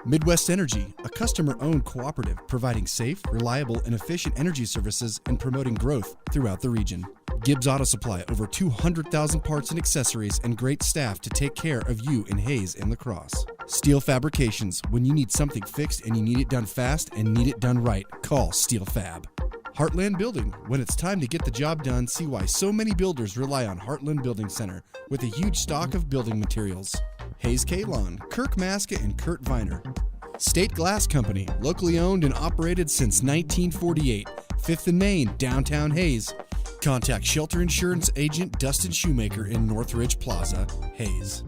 Midwest Energy, a customer-owned cooperative providing safe, reliable, and efficient energy services and promoting growth throughout the region. Gibbs Auto Supply, over 200,000 parts and accessories and great staff to take care of you in Hayes and La Crosse. Steel Fabrications, when you need something fixed and you need it done fast and need it done right, call Steel Fab. Heartland Building, when it's time to get the job done, see why so many builders rely on Heartland Building Center with a huge stock of building materials. Hayes K-Lawn, Kirk Maska and Kurt Viner. State Glass Company, locally owned and operated since 1948, 5th and Main, downtown Hayes. Contact Shelter Insurance Agent Dustin Shoemaker in Northridge Plaza, Hayes.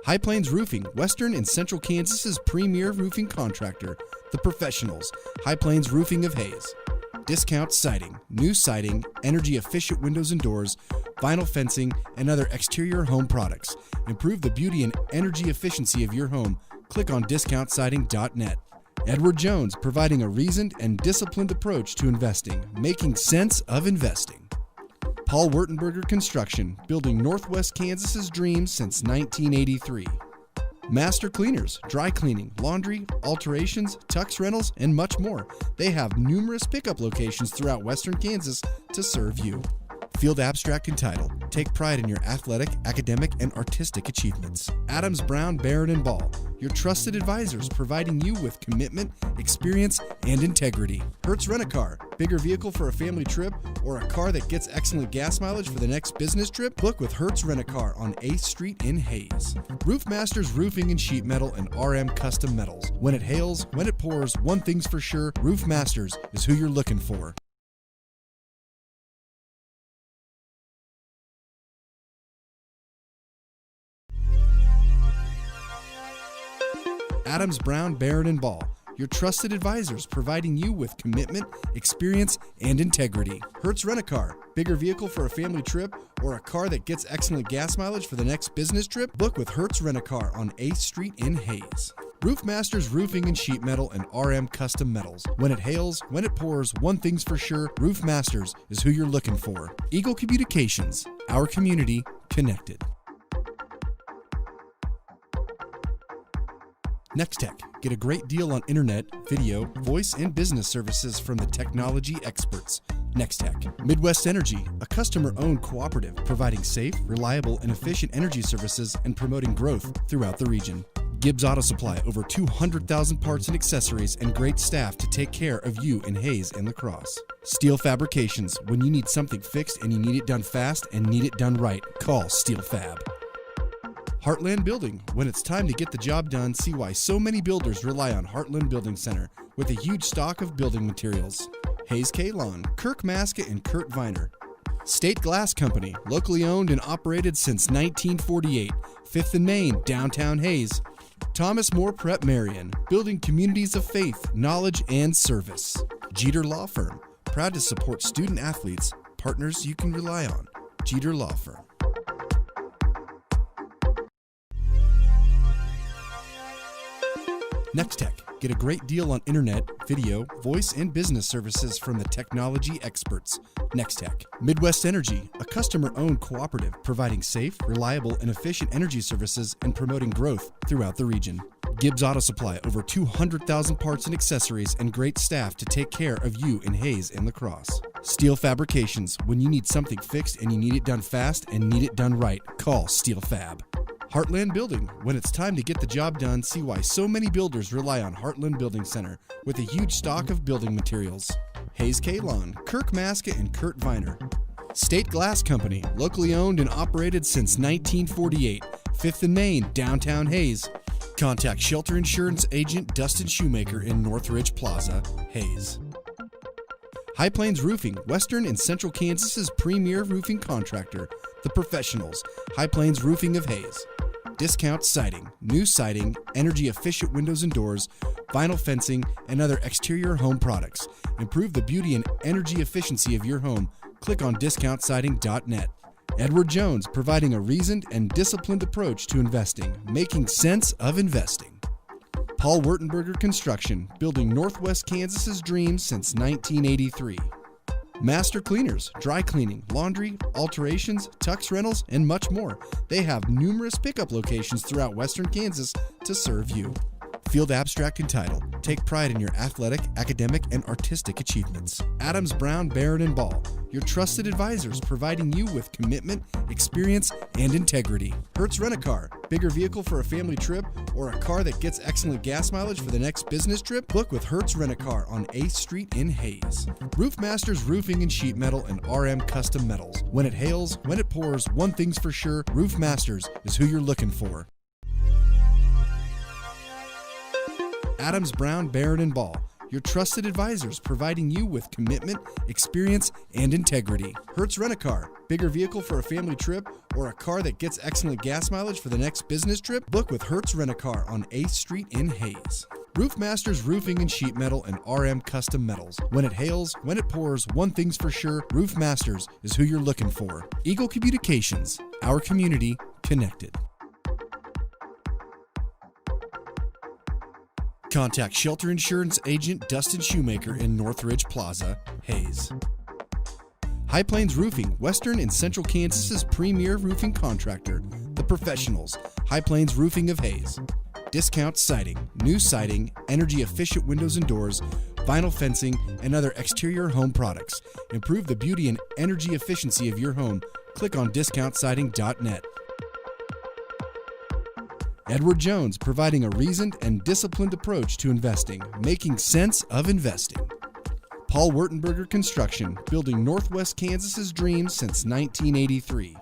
High Plains Roofing, Western and Central Kansas's premier roofing contractor. The Professionals, High Plains Roofing of Hayes. Discount Siding, new siding, energy-efficient windows and doors, vinyl fencing, and other exterior home products. Improve the beauty and energy efficiency of your home. Click on discountsiding.net. Edward Jones, providing a reasoned and disciplined approach to investing, making sense of investing. Paul Wurtenberger Construction, building Northwest Kansas's dreams since 1983. Master Cleaners, dry cleaning, laundry, alterations, tux rentals, and much more. They have numerous pickup locations throughout Western Kansas to serve you. Field Abstract and Title, take pride in your athletic, academic, and artistic achievements. Adams, Brown, Barron, and Ball, your trusted advisors providing you with commitment, experience, and integrity. Hertz Rent-A-Car, bigger vehicle for a family trip or a car that gets excellent gas mileage for the next business trip? Book with Hertz Rent-A-Car on 8th Street in Hayes. Roof Masters Roofing and Sheet Metal and RM Custom Metals. When it hails, when it pours, one thing's for sure, Roof Masters is who you're looking for. Adams, Brown, Barron, and Ball, your trusted advisors providing you with commitment, experience, and integrity. Hertz Rent-A-Car, bigger vehicle for a family trip or a car that gets excellent gas mileage for the next business trip? Book with Hertz Rent-A-Car on 8th Street in Hayes. Roof Masters Roofing and Sheet Metal and RM Custom Metals. When it hails, when it pours, one thing's for sure, Roof Masters is who you're looking for. Eagle Communications, our community connected. Nextech, get a great deal on internet, video, voice, and business services from the technology experts. Nextech. Midwest Energy, a customer-owned cooperative providing safe, reliable, and efficient energy services and promoting growth throughout the region. Gibbs Auto Supply, over 200,000 parts and accessories and great staff to take care of you in Hayes and La Crosse. Steel Fabrications, when you need something fixed and you need it done fast and need it done right, call Steel Fab. Heartland Building, when it's time to get the job done, see why so many builders rely on Heartland Building Center with a huge stock of building materials. Hayes K-Lawn, Kirk Maska and Kurt Viner. State Glass Company, locally owned and operated since 1948, 5th and Main, downtown Hayes. Thomas More Prep Marian, building communities of faith, knowledge, and service. Jeter Law Firm, proud to support student athletes, partners you can rely on. Jeter Law Firm. Nextech, get a great deal on internet, video, voice, and business services from the technology experts. Nextech. Midwest Energy, a customer-owned cooperative providing safe, reliable, and efficient energy services and promoting growth throughout the region. Gibbs Auto Supply, over 200,000 parts and accessories and great staff to take care of you in Hayes and La Crosse. Steel Fabrications, when you need something fixed and you need it done fast and need it done right, call Steel Fab. Heartland Building, when it's time to get the job done, see why so many builders rely on Heartland Building Center with a huge stock of building materials. Hayes K-Lawn, Kirk Maska and Kurt Viner. State Glass Company, locally owned and operated since 1948, 5th and Main, downtown Hayes. Contact Shelter Insurance Agent Dustin Shoemaker in Northridge Plaza, Hayes. High Plains Roofing, Western and Central Kansas's premier roofing contractor. The Professionals, High Plains Roofing of Hayes. Discount Siding, new siding, energy-efficient windows and doors, vinyl fencing, and other exterior home products. Improve the beauty and energy efficiency of your home. Click on discountsiding.net. Edward Jones, providing a reasoned and disciplined approach to investing, making sense of investing. Paul Wurtenberger Construction, building Northwest Kansas's dreams since 1983. Master Cleaners, dry cleaning, laundry, alterations, tux rentals, and much more. They have numerous pickup locations throughout Western Kansas to serve you. Field abstract and title. Take pride in your athletic, academic, and artistic achievements. Adams, Brown, Barrett, and Ball, your trusted advisors providing you with commitment, experience, and integrity. Hertz Rent-A-Car, bigger vehicle for a family trip or a car that gets excellent gas mileage for the next business trip? Book with Hertz Rent-A-Car on 8th Street in Hayes. Roof Masters Roofing and Sheet Metal and RM Custom Metals. When it hails, when it pours, one thing's for sure, Roof Masters is who you're looking for. Adams, Brown, Barrett, and Ball, your trusted advisors providing you with commitment, experience, and integrity. Hertz Rent-A-Car, bigger vehicle for a family trip or a car that gets excellent gas mileage for the next business trip? Book with Hertz Rent-A-Car on 8th Street in Hayes. Roof Masters Roofing and Sheet Metal and RM Custom Metals. When it hails, when it pours, one thing's for sure, Roof Masters is who you're looking for. Eagle Communications, our community connected. Contact Shelter Insurance Agent Dustin Shoemaker in Northridge Plaza, Hayes. High Plains Roofing, Western and Central Kansas's premier roofing contractor. The Professionals, High Plains Roofing of Hayes. Discount siding, new siding, energy-efficient windows and doors, vinyl fencing, and other exterior home products. Improve the beauty and energy efficiency of your home. Click on discountsiding.net. Edward Jones, providing a reasoned and disciplined approach to investing, making sense of investing. Paul Wertenberger Construction, building Northwest Kansas's dreams since 1983.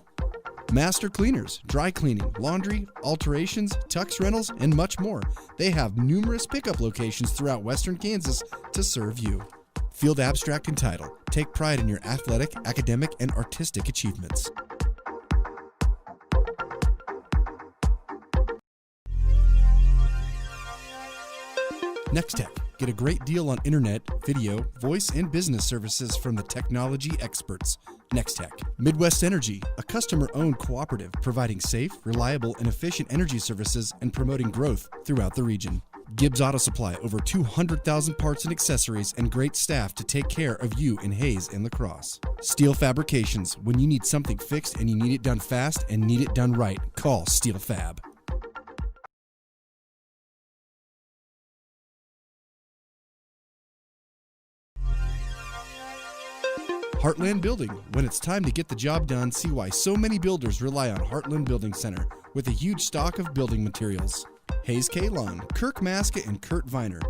Master Cleaners, dry cleaning, laundry, alterations, tux rentals, and much more. They have numerous pickup locations throughout Western Kansas to serve you. Field abstract and title. Take pride in your athletic, academic, and artistic achievements. Next Tech. Get a great deal on internet, video, voice, and business services from the technology experts. Next Tech. Midwest Energy, a customer-owned cooperative providing safe, reliable, and efficient energy services and promoting growth throughout the region. Gibbs Auto Supply, over 200,000 parts and accessories and great staff to take care of you in Hayes and La Crosse. Steel Fabrications, when you need something fixed and you need it done fast and need it done right, call Steel Fab. Heartland Building. When it's time to get the job done, see why so many builders rely on Heartland Building Center with a huge stock of building materials. Hayes Kalon, Kirk Maska, and Kurt Viner.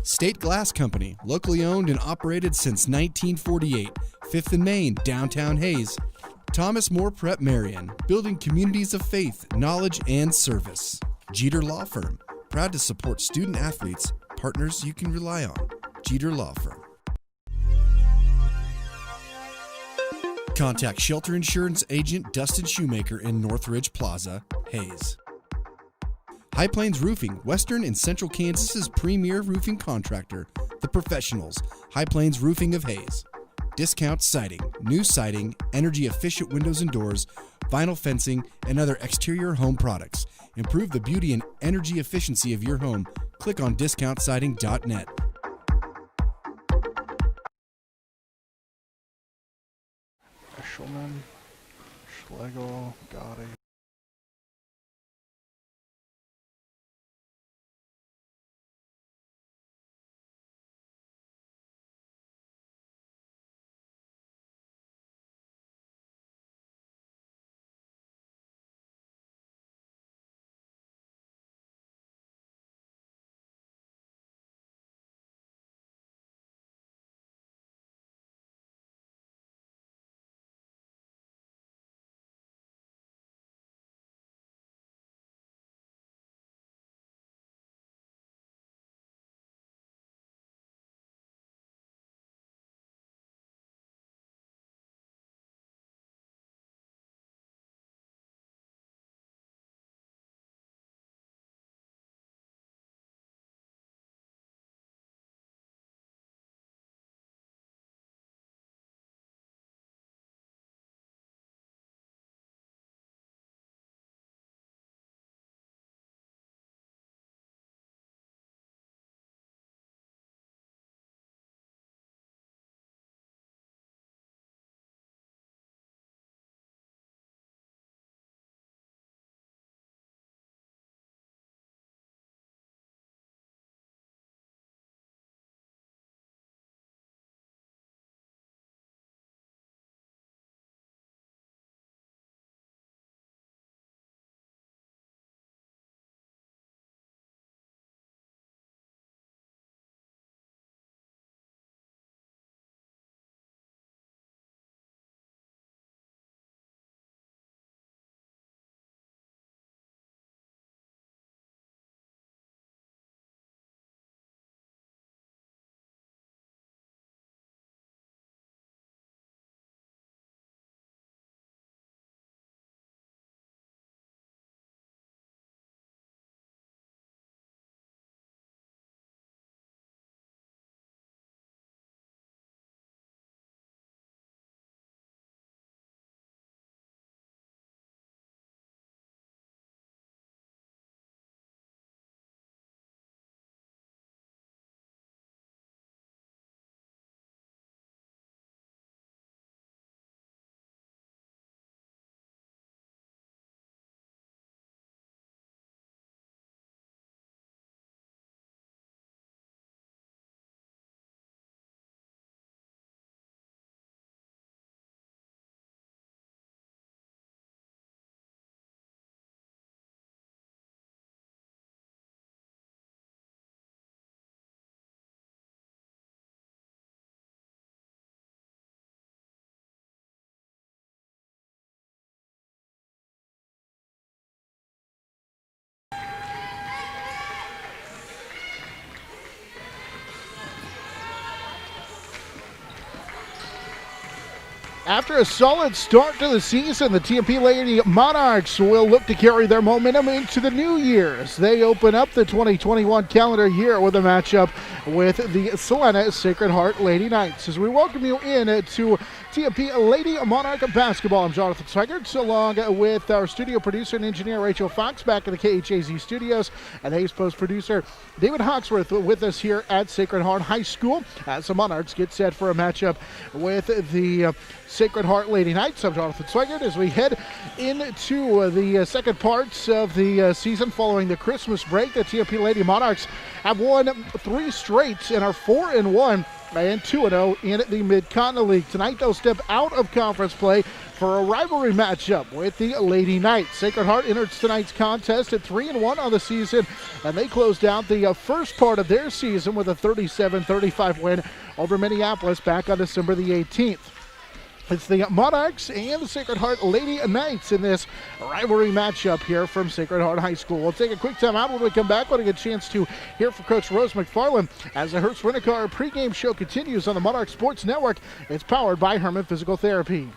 State Glass Company, locally owned and operated since 1948. 5th and Main, downtown Hayes. Thomas Moore Prep Marian, building communities of faith, knowledge, and service. Jeter Law Firm, proud to support student athletes, partners you can rely on. Jeter Law Firm. Contact Shelter Insurance Agent Dustin Shoemaker in Northridge Plaza, Hayes. High Plains Roofing, Western and Central Kansas's premier roofing contractor. The Professionals, High Plains Roofing of Hayes. Discount siding, new siding, energy-efficient windows and doors, vinyl fencing, and other exterior home products. Improve the beauty and energy efficiency of your home. Click on discountsiding.net. Schulman, Schlegel, Gotti. After a solid start to the season, the TMP Lady Monarchs will look to carry their momentum into the new year as they open up the 2021 calendar year with a matchup with the Salina Sacred Heart Lady Knights. As we welcome you in to TMP Lady Monarch Basketball, I'm Jonathan Swigert, along with our studio producer and engineer Rachel Fox back in the KHAZ studios, and Hayes Post producer David Hawksworth with us here at Sacred Heart High School as the Monarchs get set for a matchup with the Sacred Heart Lady Knights. I'm Jonathan Swigert as we head into the second parts of the season following the Christmas break. The TMP Lady Monarchs have won 3 straight and are 4-1 and 2-0 in the Mid-Continent League. Tonight they'll step out of conference play for a rivalry matchup with the Lady Knights. Sacred Heart enters tonight's contest at 3-1 on the season, and they closed out the first part of their season with a 37-35 win over Minneapolis back on December the 18th. It's the Monarchs and the Sacred Heart Lady Knights in this rivalry matchup here from Sacred Heart High School. We'll take a quick time out. When we come back, we'll get a chance to hear from Coach Rose McFarland as the Hertz Rent-A-Car pregame show continues on the Monarch Sports Network. It's powered by Herman Physical Therapy.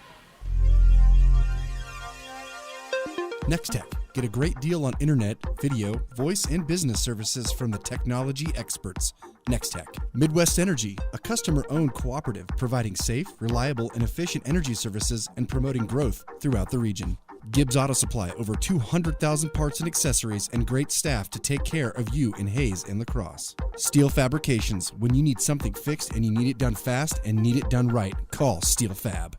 Next Tech. Get a great deal on internet, video, voice, and business services from the technology experts. Next Tech. Midwest Energy, a customer-owned cooperative providing safe, reliable, and efficient energy services and promoting growth throughout the region. Gibbs Auto Supply, over 200,000 parts and accessories and great staff to take care of you in Hayes and La Crosse. Steel Fabrications, when you need something fixed and you need it done fast and need it done right, call Steel Fab.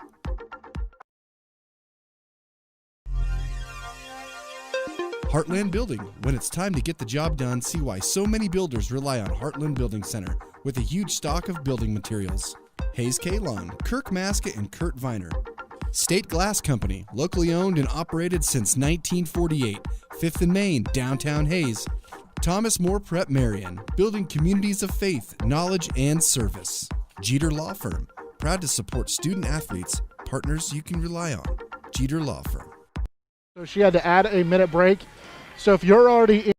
Heartland Building. When it's time to get the job done, see why so many builders rely on Heartland Building Center with a huge stock of building materials. Hayes K-Lawn, Kirk Maska and Kurt Viner. State Glass Company, locally owned and operated since 1948. 5th and Main, downtown Hayes. Thomas More Prep Marian, building communities of faith, knowledge, and service. Jeter Law Firm, proud to support student athletes, partners you can rely on. Jeter Law Firm. So she had to add a minute break. So if you're already in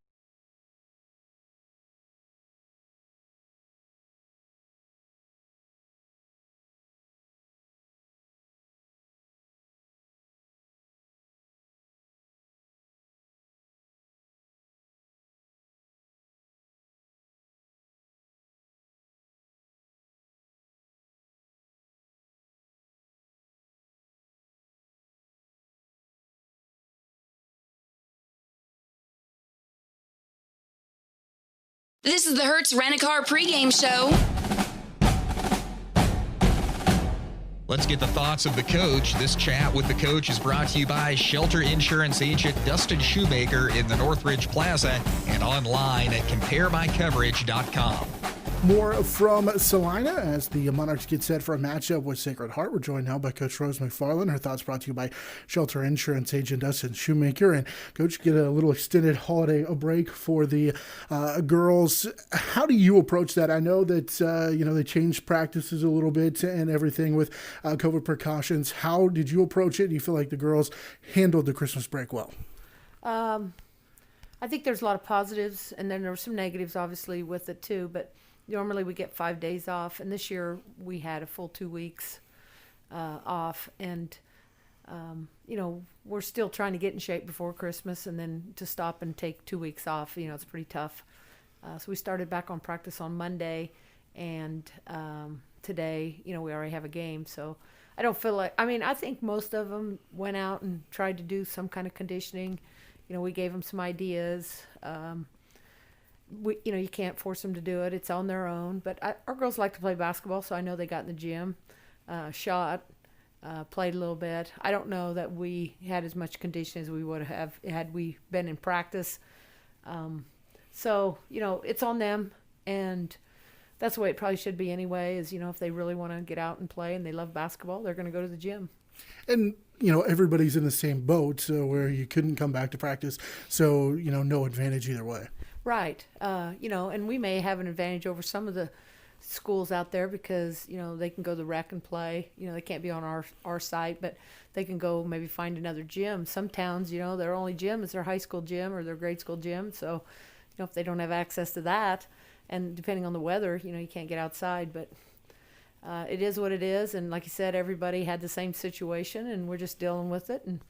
This is the Hertz Rent-A-Car pregame show. Let's get the thoughts of the coach. This chat with the coach is brought to you by Shelter Insurance agent Dustin Shoemaker in the Northridge Plaza and online at comparebycoverage.com. More from Salina as the Monarchs get set for a matchup with Sacred Heart. We're joined now by Coach Rose McFarland. Her thoughts brought to you by Shelter Insurance agent Dustin Shoemaker. And Coach, get a little extended holiday break for the girls. How do you approach that? I know that they changed practices a little bit and everything with COVID precautions. How did you approach it? Do you feel like the girls handled the Christmas break well? I think there's a lot of positives, and then there were some negatives, obviously, with it too. But normally we get 5 days off, and this year we had a full 2 weeks off. And, we're still trying to get in shape before Christmas, and then to stop and take 2 weeks off, it's pretty tough. So we started back on practice on Monday, and today, we already have a game. So I don't feel like, I think most of them went out and tried to do some kind of conditioning. We gave them some ideas. You can't force them to do it. It's on their own. But our girls like to play basketball, so I know they got in the gym, shot, played a little bit. I don't know that we had as much conditioning as we would have had we been in practice. So, it's on them, and that's the way it probably should be anyway, is, if they really want to get out and play and they love basketball, they're going to go to the gym. And, everybody's in the same boat, so where you couldn't come back to practice, so, no advantage either way. Right. And we may have an advantage over some of the schools out there because, they can go to the rec and play. They can't be on our site, but they can go maybe find another gym. Some towns, their only gym is their high school gym or their grade school gym. So, if they don't have access to that, and depending on the weather, you can't get outside. But it is what it is. And like you said, everybody had the same situation, and we're just dealing with it. And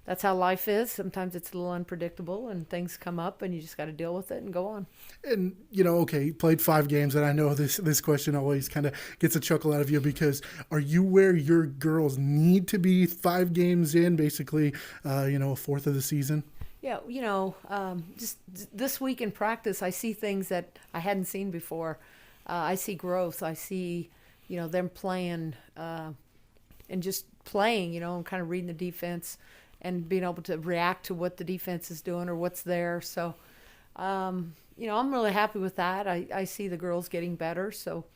that's how life is. Sometimes it's a little unpredictable, and things come up, and you just got to deal with it and go on. And, okay, you played 5 games, and I know this question always kind of gets a chuckle out of you, because are you where your girls need to be 5 games in, basically, a fourth of the season? Yeah, just this week in practice, I see things that I hadn't seen before. I see growth. I see, them playing and just playing, and kind of reading the defense and being able to react to what the defense is doing or what's there. So, I'm really happy with that. I see the girls getting better. So,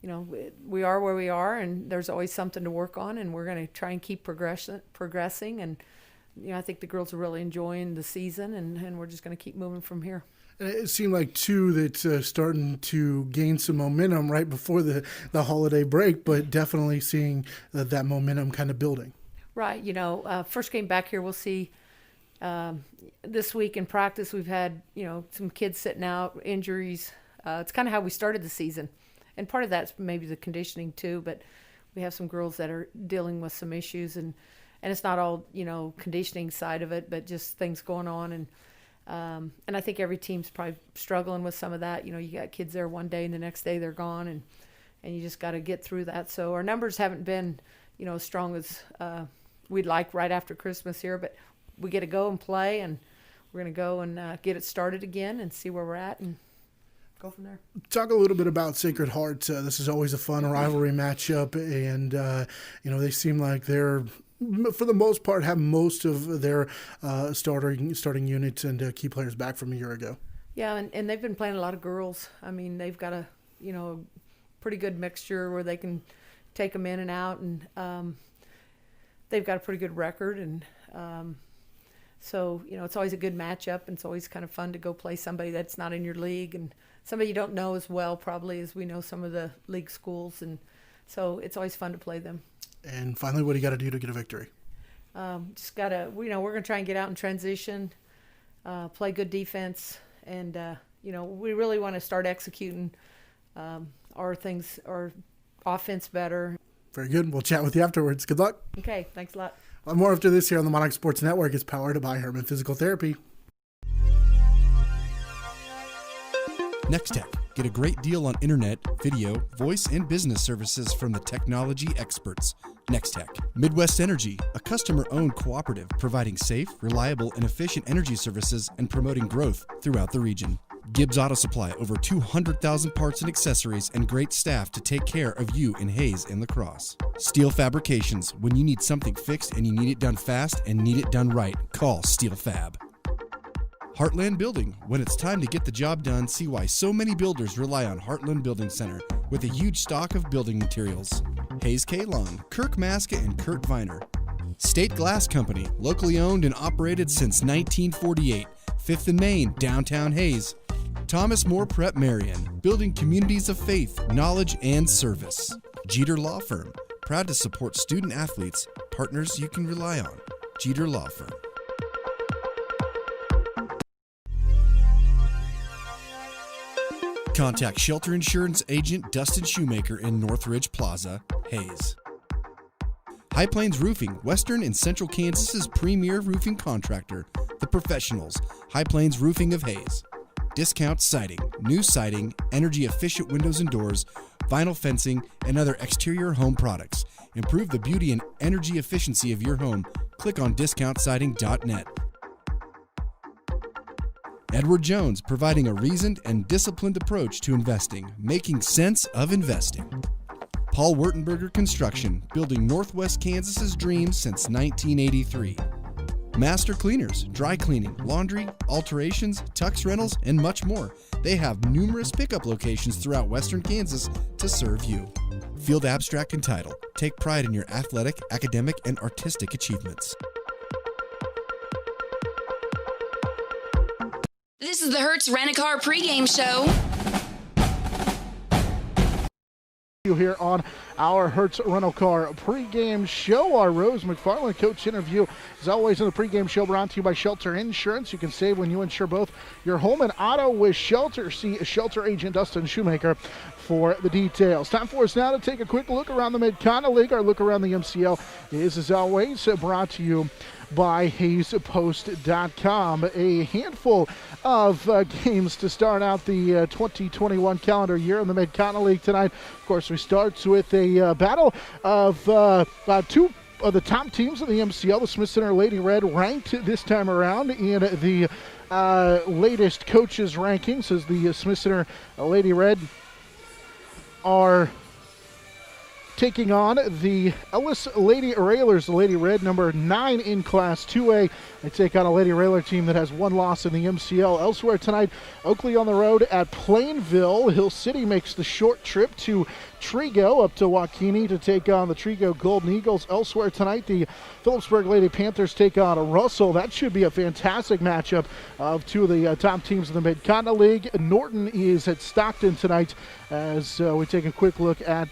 we are where we are, and there's always something to work on, and we're going to try and keep progressing. And, I think the girls are really enjoying the season, and we're just going to keep moving from here. And it seemed like, too, that starting to gain some momentum right before the holiday break, but definitely seeing that momentum kind of building. Right. First game back here, we'll see this week in practice. We've had, some kids sitting out, injuries. It's kind of how we started the season. And part of that's maybe the conditioning, too. But we have some girls that are dealing with some issues. And it's not all, conditioning side of it, but just things going on. And I think every team's probably struggling with some of that. You got kids there one day and the next day they're gone. And you just got to get through that. So our numbers haven't been, as strong as we'd like right after Christmas here. But we get to go and play, and we're going to go and get it started again and see where we're at and go from there. Talk a little bit about Sacred Heart. This is always a fun rivalry matchup, and they seem like they're, for the most part, have most of their starting units and key players back from a year ago. Yeah, and they've been playing a lot of girls. I mean, they've got a pretty good mixture where they can take them in and out, and they've got a pretty good record, and so it's always a good matchup, and it's always kind of fun to go play somebody that's not in your league and somebody you don't know as well probably as we know some of the league schools, and so it's always fun to play them. And finally, what do you got to do to get a victory? Just gotta, we're gonna try and get out in transition, play good defense, and we really want to start executing our offense better. Very good. We'll chat with you afterwards. Good luck. Okay, thanks a lot. More after this here on the Monarch Sports Network. Is powered by Herman Physical Therapy. Nextech. Get a great deal on internet, video, voice, and business services from the technology experts. Nextech. Midwest Energy, a customer-owned cooperative providing safe, reliable, and efficient energy services and promoting growth throughout the region. Gibbs Auto Supply, over 200,000 parts and accessories and great staff to take care of you in Hayes and La Crosse. Steel Fabrications, when you need something fixed and you need it done fast and need it done right, call Steel Fab. Heartland Building, when it's time to get the job done, see why so many builders rely on Heartland Building Center with a huge stock of building materials. Hayes K. Long, Kirk Maska, and Kurt Viner. State Glass Company, locally owned and operated since 1948, 5th and Main, downtown Hayes. Thomas More Prep Marian, building communities of faith, knowledge, and service. Jeter Law Firm, proud to support student athletes, partners you can rely on. Jeter Law Firm. Contact Shelter Insurance Agent Dustin Shoemaker in Northridge Plaza, Hayes. High Plains Roofing, Western and Central Kansas's premier roofing contractor, The Professionals, High Plains Roofing of Hayes. Discount siding, new siding, energy-efficient windows and doors, vinyl fencing, and other exterior home products. Improve the beauty and energy efficiency of your home. Click on discountsiding.net. Edward Jones, providing a reasoned and disciplined approach to investing, making sense of investing. Paul Wurtenberger Construction, building Northwest Kansas's dreams since 1983. Master Cleaners, dry cleaning, laundry, alterations, tux rentals, and much more. They have numerous pickup locations throughout Western Kansas to serve you. Field Abstract and Title. Take pride in your athletic, academic, and artistic achievements. This is the Hertz Rent-A-Car pregame show. Here on our Hertz Rental Car pregame show. Our Rose McFarland coach interview, as always, in the pregame show, brought to you by Shelter Insurance. You can save when you insure both your home and auto with Shelter. See Shelter agent Dustin Shoemaker for the details. Time for us now to take a quick look around the Mid-Continent League. Our look around the MCL is, as always, brought to you by HayesPost.com. A handful of games to start out the 2021 calendar year in the Mid-Continent League tonight. Of course, we start with a battle of two of the top teams in the MCL. The Smith Center Lady Red ranked this time around in the latest coaches rankings, as the Smith Center Lady Red are taking on the Ellis Lady Railers, the Lady Red, number 9 in Class 2A. They take on a Lady Railer team that has one loss in the MCL. Elsewhere tonight, Oakley on the road at Plainville. Hill City makes the short trip to Trigo, up to Waukene to take on the Trigo Golden Eagles. Elsewhere tonight, the Phillipsburg Lady Panthers take on Russell. That should be a fantastic matchup of two of the top teams in the Mid-Continent League. Norton is at Stockton tonight, as we take a quick look at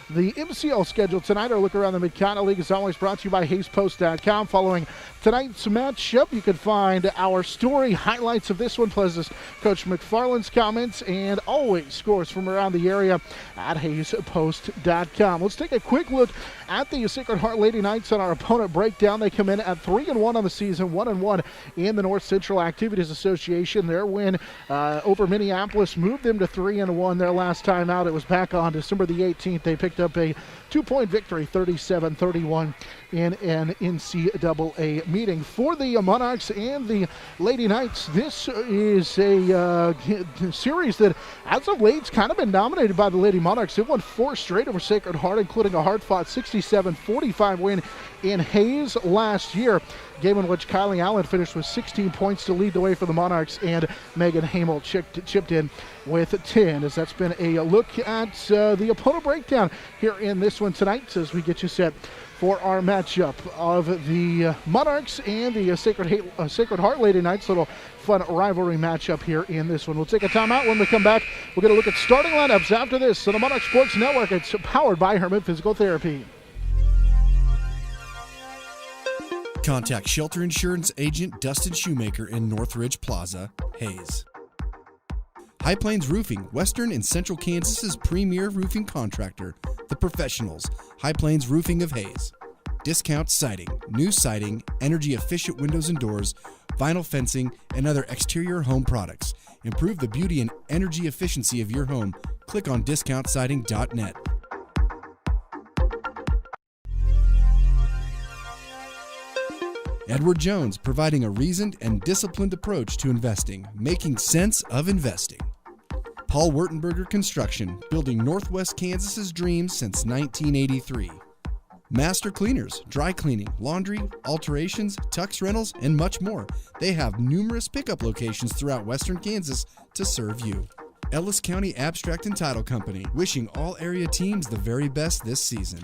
the MCL schedule tonight. Our look around the Mid-Continent League is always brought to you by HayesPost.com. Following tonight's matchup, you can find our story, highlights of this one, plus Coach McFarland's comments, and always scores from around the area at HayesPost.com. Let's take a quick look at the Sacred Heart Lady Knights on our opponent breakdown. They come in at 3-1 on the season, 1-1 in the North Central Activities Association. Their win over Minneapolis moved them to 3-1. Their last time out, it was back on December the 18th. They picked up a 2-point victory, 37-31 in an NCAA meeting. For the Monarchs and the Lady Knights, this is a series that, as of late, has kind of been dominated by the Lady Monarchs. They've won 4 straight over Sacred Heart, including a hard-fought 67-45 win in Hayes last year. Game in which Kylie Allen finished with 16 points to lead the way for the Monarchs, and Megan Hamel chipped in with 10. As that's been a look at the opponent breakdown here in this one tonight, as we get you set for our matchup of the Monarchs and the Sacred Heart Lady Knights. Little fun rivalry matchup here in this one. We'll take a timeout. When we come back, we're going to look at starting lineups after this. So the Monarch Sports Network, it's powered by Herman Physical Therapy. Contact Shelter Insurance agent Dustin Shoemaker in Northridge Plaza, Hayes. High Plains Roofing, Western and Central Kansas's premier roofing contractor, the professionals, High Plains Roofing of Hayes. Discount siding, new siding, energy-efficient windows and doors, vinyl fencing, and other exterior home products. Improve the beauty and energy efficiency of your home. Click on discountsiding.net. Edward Jones, providing a reasoned and disciplined approach to investing, making sense of investing. Paul Wurtenberger Construction, building Northwest Kansas's dreams since 1983. Master Cleaners, dry cleaning, laundry, alterations, tux rentals, and much more. They have numerous pickup locations throughout Western Kansas to serve you. Ellis County Abstract and Title Company, wishing all area teams the very best this season.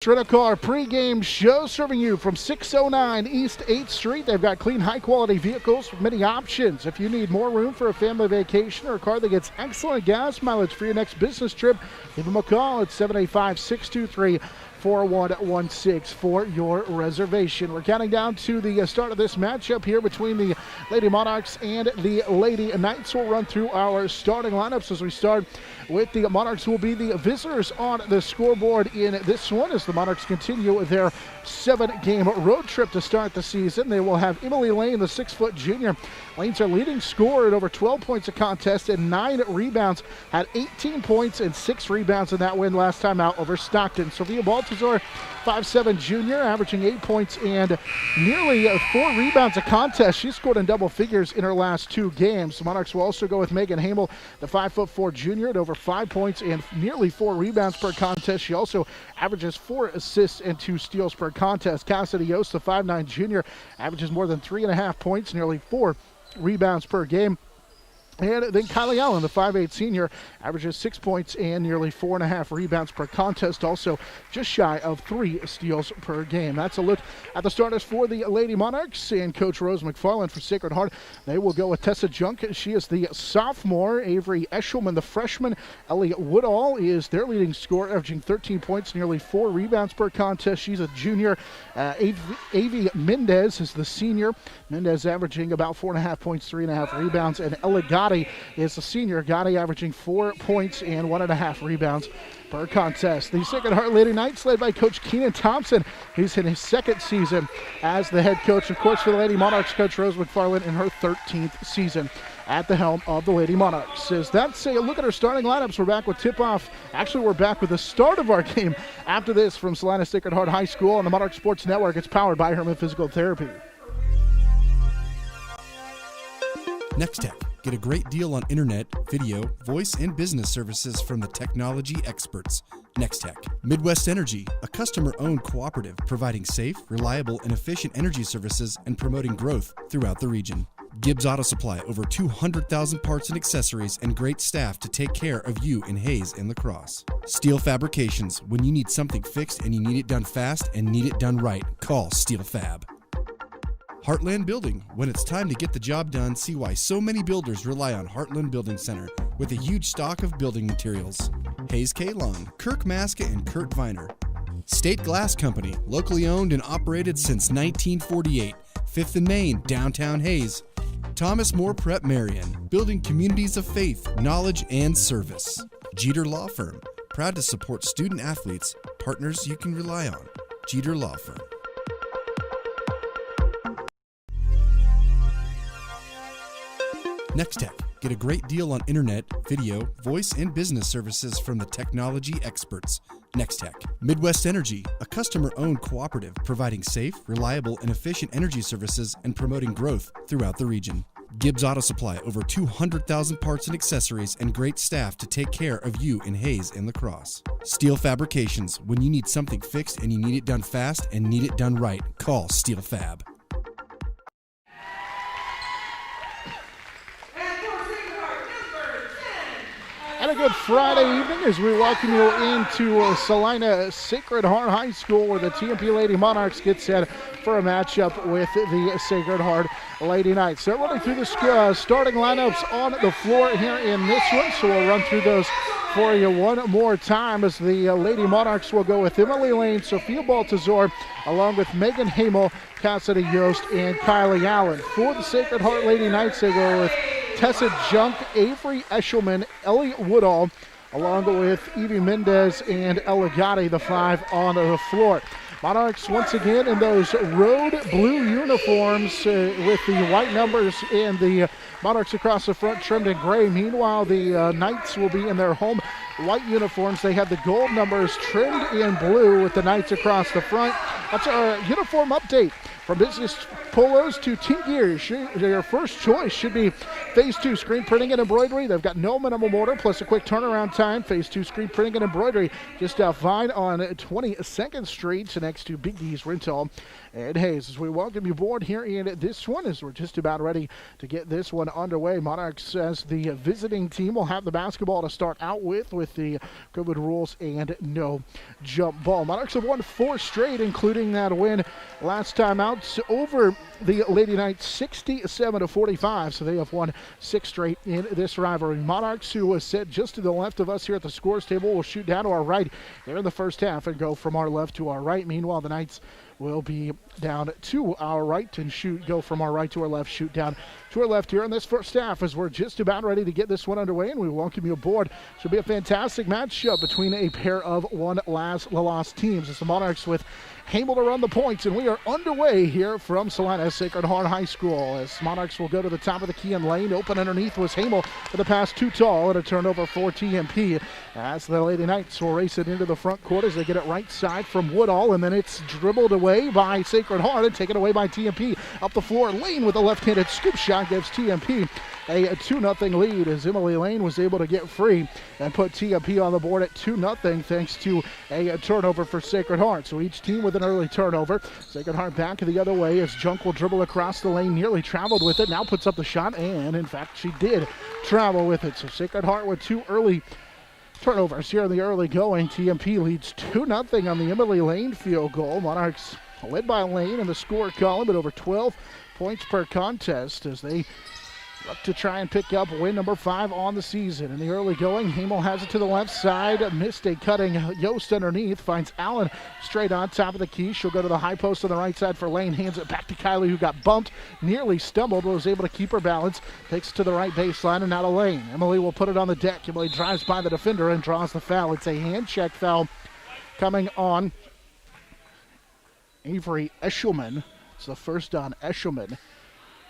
Rental Car pregame show, serving you from 609 East 8th Street. They've got clean, high-quality vehicles with many options. If you need more room for a family vacation or a car that gets excellent gas mileage for your next business trip, give them a call at 785-623-4116 for your reservation. We're counting down to the start of this matchup here between the Lady Monarchs and the Lady Knights. We'll run through our starting lineups as we start with the Monarchs, who will be the visitors on the scoreboard in this one, as the Monarchs continue their 7-game road trip to start the season. They will have Emily Lane, the 6-foot junior. Lane's our leading scorer at over 12 points a contest and 9 rebounds, had 18 points and 6 rebounds in that win last time out over Stockton. Sophia Baltazar, 5'7" junior, averaging 8 points and nearly 4 rebounds a contest. She scored in double figures in her last 2 games. The Monarchs will also go with Megan Hamel, the 5'4" junior, at over 5 points and nearly 4 rebounds per contest. She also averages 4 assists and 2 steals per contest. Cassidy Yost, the 5'9" junior, averages more than 3.5 points, nearly 4 rebounds per game. And then Kylie Allen, the 5'8 senior, averages 6 points and nearly 4.5 rebounds per contest, also just shy of 3 steals per game. That's a look at the starters for the Lady Monarchs and Coach Rose McFarland for Sacred Heart. They will go with Tessa Junk. She is the sophomore. Avery Eshelman, the freshman. Ellie Woodall is their leading scorer, averaging 13 points, nearly 4 rebounds per contest. She's a junior. Avi Mendez is the senior. Mendez averaging about 4.5 points, 3.5 rebounds. And Ella Gotti is the senior. Gotti averaging 4 points and 1.5 rebounds per contest. The Sacred Heart Lady Knights, led by Coach Keenan Thompson. He's in his second season as the head coach. Of course, for the Lady Monarchs, Coach Rose McFarland in her 13th season at the helm of the Lady Monarchs. As that's a look at our starting lineups. We're back with tip-off. Actually, we're back with the start of our game after this from Salina Sacred Heart High School on the Monarch Sports Network. It's powered by Herman Physical Therapy. Next Tech. Get a great deal on internet, video, voice, and business services from the technology experts. Next Tech. Midwest Energy, a customer-owned cooperative providing safe, reliable, and efficient energy services and promoting growth throughout the region. Gibbs Auto Supply, over 200,000 parts and accessories and great staff to take care of you in Hayes and La Crosse. Steel Fabrications, when you need something fixed and you need it done fast and need it done right, call Steel Fab. Heartland Building. When it's time to get the job done, see why so many builders rely on Heartland Building Center with a huge stock of building materials. Hayes K. Long, Kirk Maska, and Kurt Viner. State Glass Company, locally owned and operated since 1948. 5th and Main, downtown Hayes. Thomas More Prep Marian, building communities of faith, knowledge, and service. Jeter Law Firm, proud to support student athletes, partners you can rely on. Jeter Law Firm. Next Tech. Get a great deal on internet, video, voice, and business services from the technology experts. Next Tech. Midwest Energy, a customer-owned cooperative providing safe, reliable, and efficient energy services and promoting growth throughout the region. Gibbs Auto Supply, over 200,000 parts and accessories and great staff to take care of you in Hayes and La Crosse. Steel Fabrications, when you need something fixed and you need it done fast and need it done right, call Steel Fab. And a good Friday evening as we welcome you into Salina Sacred Heart High School, where the TMP Lady Monarchs get set for a matchup with the Sacred Heart Lady Knights. They're running through the starting lineups on the floor here in this one, so we'll run through those for you one more time as the Lady Monarchs will go with Emily Lane, Sophia Baltazar, along with Megan Hamel, Cassidy Yost, and Kylie Allen. For the Sacred Heart Lady Knights, they go with Tessa Junk, Avery Eshelman, Ellie Woodall, along with Evie Mendez and Ella Gotti, the 5 on the floor. Monarchs once again in those road blue uniforms with the white numbers and the Monarchs across the front trimmed in gray. Meanwhile, the Knights will be in their home white uniforms. They have the gold numbers trimmed in blue with the Knights across the front. That's our uniform update. From business polos to team gears, your first choice should be Phase 2 screen printing and embroidery. They've got no minimum order plus a quick turnaround time. Phase 2 screen printing and embroidery just out fine on 22nd Street next to Big D's Rental and Hayes. As we welcome you aboard here in this one, as we're just about ready to get this one underway. Monarchs, as the visiting team, will have the basketball to start out with the COVID rules and no jump ball. Monarchs have won 4 straight, including that win last time out over the Lady Knights 67-45, so they have won 6 straight in this rivalry. Monarchs, who was set just to the left of us here at the scores table, will shoot down to our right here in the first half and go from our left to our right. Meanwhile, the Knights will be down to our right and go from our right to our left, shoot down to our left here in this first half as we're just about ready to get this one underway, and we welcome you aboard. Should be a fantastic matchup between a pair of one-loss teams as the Monarchs with Hamel to run the points, and we are underway here from Salina Sacred Heart High School as Monarchs will go to the top of the key and lane. Open underneath was Hamel for the pass too tall and a turnover for TMP as the Lady Knights will race it into the front court as they get it right side from Woodall, and then it's dribbled away by Sacred Heart and taken away by TMP. Up the floor, Lane with a left-handed scoop shot gives TMP a 2-0 lead as Emily Lane was able to get free and put TMP on the board at 2-0 thanks to a turnover for Sacred Heart. So each team with an early turnover. Sacred Heart back the other way as Junk will dribble across the lane, nearly traveled with it, now puts up the shot, and in fact she did travel with it. So Sacred Heart with 2 early turnovers here in the early going. TMP leads 2-0 on the Emily Lane field goal. Monarchs led by Lane in the score column at over 12 points per contest as they look to try and pick up win number 5 on the season. In the early going, Hamel has it to the left side. Missed a cutting Yost underneath. Finds Allen straight on top of the key. She'll go to the high post on the right side for Lane. Hands it back to Kylie, who got bumped. Nearly stumbled, but was able to keep her balance. Takes it to the right baseline and out of Lane. Emily will put it on the deck. Emily drives by the defender and draws the foul. It's a hand check foul coming on Avery Eshelman. It's the first on Eshelman.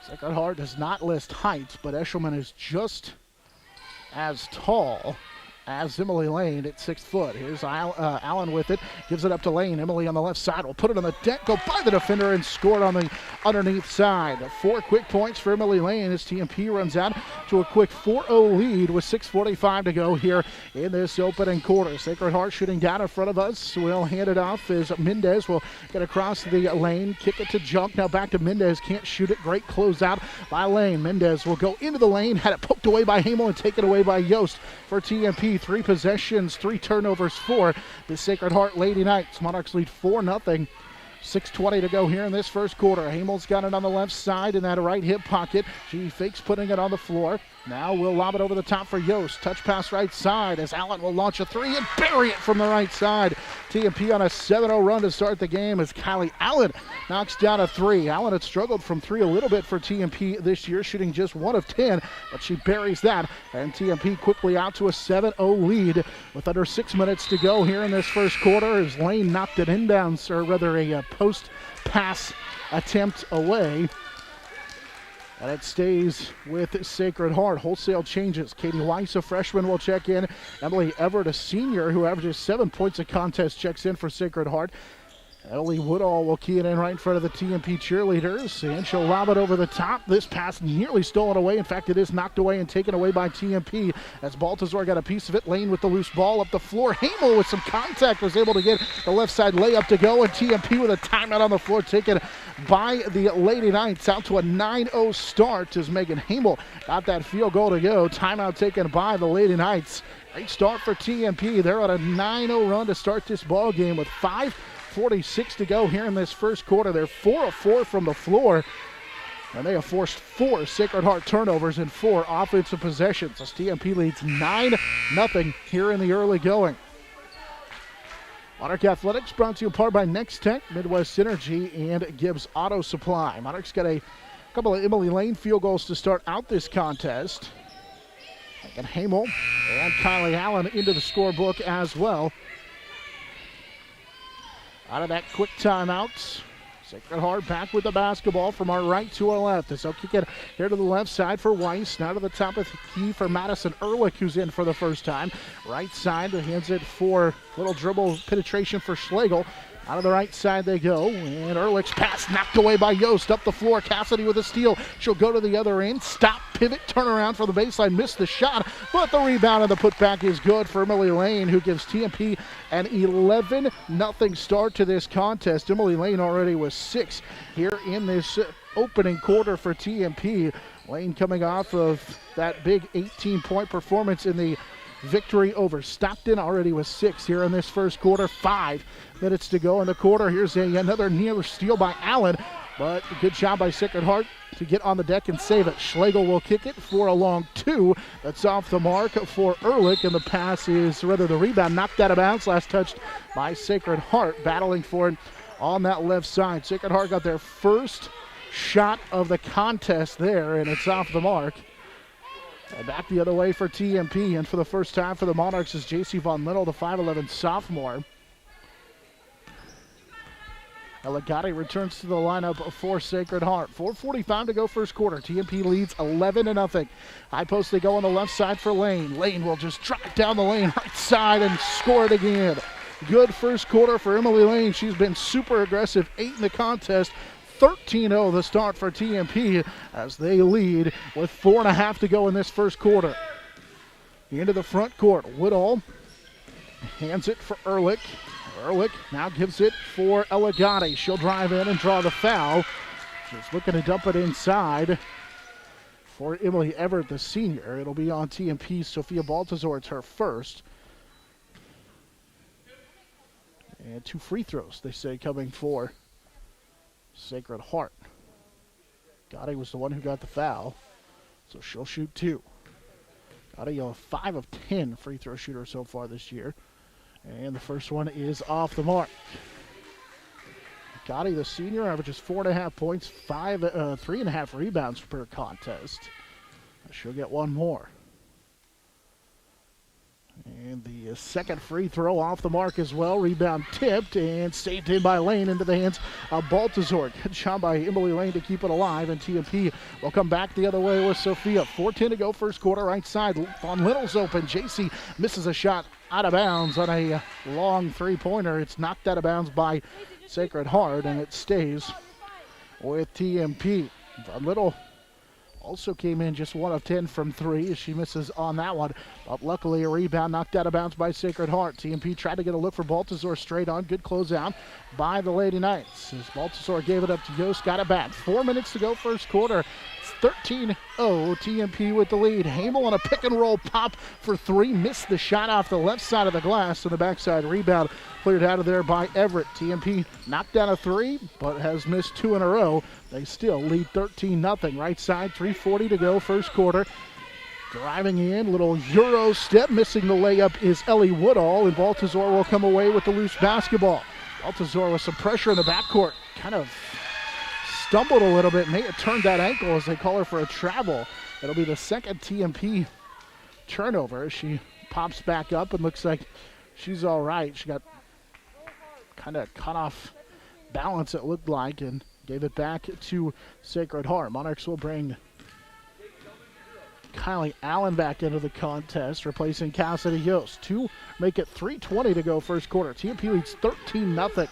Sacred Heart does not list height, but Eshelman is just as tall as Emily Lane at 6 foot. Here's Allen with it, gives it up to Lane. Emily on the left side will put it on the deck, go by the defender, and scored on the underneath side. 4 quick points for Emily Lane as TMP runs out to a quick 4-0 lead with 6:45 to go here in this opening quarter. Sacred Heart shooting down in front of us. We'll hand it off as Mendez will get across the lane, kick it to Junk. Now back to Mendez, can't shoot it. Great closeout by Lane. Mendez will go into the lane, had it poked away by Hamel and taken away by Yost for TMP. 3 possessions, 3 turnovers for the Sacred Heart Lady Knights. Monarchs lead 4-0. 6:20 to go here in this first quarter. Hamel's got it on the left side in that right hip pocket. She fakes putting it on the floor. Now we'll lob it over the top for Yost. Touch pass right side as Allen will launch a 3 and bury it from the right side. TMP on a 7-0 run to start the game as Kylie Allen knocks down a 3. Allen had struggled from 3 a little bit for TMP this year, shooting just 1 of 10, but she buries that. And TMP quickly out to a 7-0 lead with under 6 minutes to go here in this first quarter as Lane knocked it inbounds, or rather a post pass attempt away. And it stays with Sacred Heart. Wholesale changes. Katie Weiss, a freshman, will check in. Emily Everett, a senior who averages 7 points a contest, checks in for Sacred Heart. Ellie Woodall will key it in right in front of the TMP cheerleaders, and she'll lob it over the top. This pass nearly stolen away. In fact, it is knocked away and taken away by TMP as Baltazar got a piece of it. Lane with the loose ball up the floor. Hamel with some contact was able to get the left side layup to go, and TMP with a timeout on the floor taken by the Lady Knights. Out to a 9-0 start as Megan Hamel got that field goal to go. Timeout taken by the Lady Knights. Great start for TMP. They're on a 9-0 run to start this ball game with 5:46 to go here in this first quarter. They're 4 of 4 from the floor, and they have forced 4 Sacred Heart turnovers and 4 offensive possessions as TMP leads 9-0 here in the early going. Monarch Athletics brought to you in part by Next Tech, Midwest Synergy, and Gibbs Auto Supply. Monarchs got a couple of Emily Lane field goals to start out this contest. And Hamel and Kylie Allen into the scorebook as well. Out of that quick timeout, Sacred Heart back with the basketball from our right to our left. As they'll kick it here to the left side for Weiss. Now to the top of the key for Madison Ehrlich, who's in for the first time. Right side, hands it for little dribble penetration for Schlegel. Out of the right side they go, and Ehrlich's pass knocked away by Yost. Up the floor, Cassidy with a steal. She'll go to the other end, stop, pivot, turn around for the baseline, missed the shot, but the rebound and the putback is good for Emily Lane, who gives TMP an 11-0 start to this contest. Emily Lane already was 6 here in this opening quarter for TMP. Lane coming off of that big 18-point performance in the victory over Stockton, already with 6 here in this first quarter. 5 minutes to go in the quarter. Here's another near steal by Allen, but a good job by Sacred Heart to get on the deck and save it. Schlegel will kick it for a long 2. That's off the mark for Ehrlich, and the pass is, rather the rebound, knocked out of bounds. Last touched by Sacred Heart, battling for it on that left side. Sacred Heart got their first shot of the contest there, and it's off the mark. And back the other way for TMP, and for the first time for the Monarchs is J.C. Von Linnell, the 5'11 sophomore. Eligati returns to the lineup for Sacred Heart. 4:45 to go first quarter. TMP leads 11-0. High post they go on the left side for Lane. Lane will just drive down the lane right side and score it again. good first quarter for Emily Lane. She's been super aggressive, 8 in the contest. 13-0 the start for TMP as they lead with 4.5 to go in this first quarter. Into the front court, Woodall hands it for Ehrlich. Ehrlich now gives it for Eligati. She'll drive in and draw the foul. She's looking to dump it inside for Emily Everett, the senior. It'll be on TMP. Sophia Baltazar, it's her first. And 2 free throws, they say, coming for Sacred Heart. Gotti was the one who got the foul, so she'll shoot 2. Gotti, a 5 of 10 free throw shooter so far this year. And the first one is off the mark. Gotti, the senior, averages 4.5 points, 3.5 rebounds per contest. She'll get one more. And the second free throw off the mark as well. Rebound tipped and saved in by Lane into the hands of Baltazar. Good job by Emily Lane to keep it alive, and TMP will come back the other way with Sophia. 4:10 to go first quarter, right side. Von Little's open. JC misses a shot out of bounds on a long three-pointer. It's knocked out of bounds by Sacred Heart, and it stays with TMP. Von Little also came in just 1 of 10 from 3 as she misses on that one. But luckily a rebound knocked out of bounds by Sacred Heart. TMP tried to get a look for Baltazar straight on. Good closeout by the Lady Knights. As Baltazar gave it up to Yost, got it back. 4 minutes to go first quarter. It's 13-0, TMP with the lead. Hamel on a pick and roll pop for 3. Missed the shot off the left side of the glass, and the backside rebound cleared out of there by Everett. TMP knocked down a 3, but has missed 2 in a row. They still lead 13-0. Right side, 3:40 to go first quarter. Driving in, little Euro step. Missing the layup is Ellie Woodall, and Baltazar will come away with the loose basketball. Baltazar with some pressure in the backcourt. Kind of stumbled a little bit. May have turned that ankle as they call her for a travel. It'll be the second TMP turnover. She pops back up and looks like she's all right. She got kind of cut off balance, it looked like, and gave it back to Sacred Heart. Monarchs will bring Kylie Allen back into the contest, replacing Cassidy Yost. 2 make it 3:20 to go first quarter. TMP leads 13-0.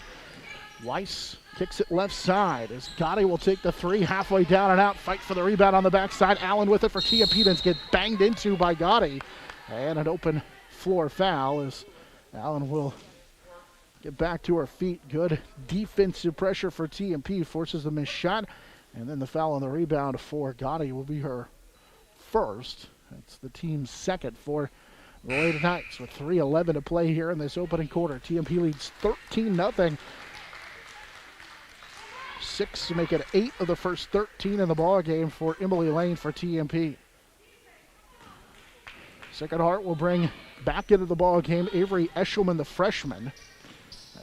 Weiss kicks it left side as Gotti will take the 3 halfway down and out. Fight for the rebound on the backside. Allen with it for TMP, then gets banged into by Gotti. And an open floor foul as Allen will get back to her feet. Good defensive pressure for TMP. Forces the missed shot. And then the foul on the rebound for Gotti will be her first. That's the team's second for the Lady Knights with 3:11 to play here in this opening quarter. TMP leads 13-0. 6 to make it 8 of the first 13 in the ball game for Emily Lane for TMP. Sacred Heart will bring back into the ball game Avery Eshelman, the freshman.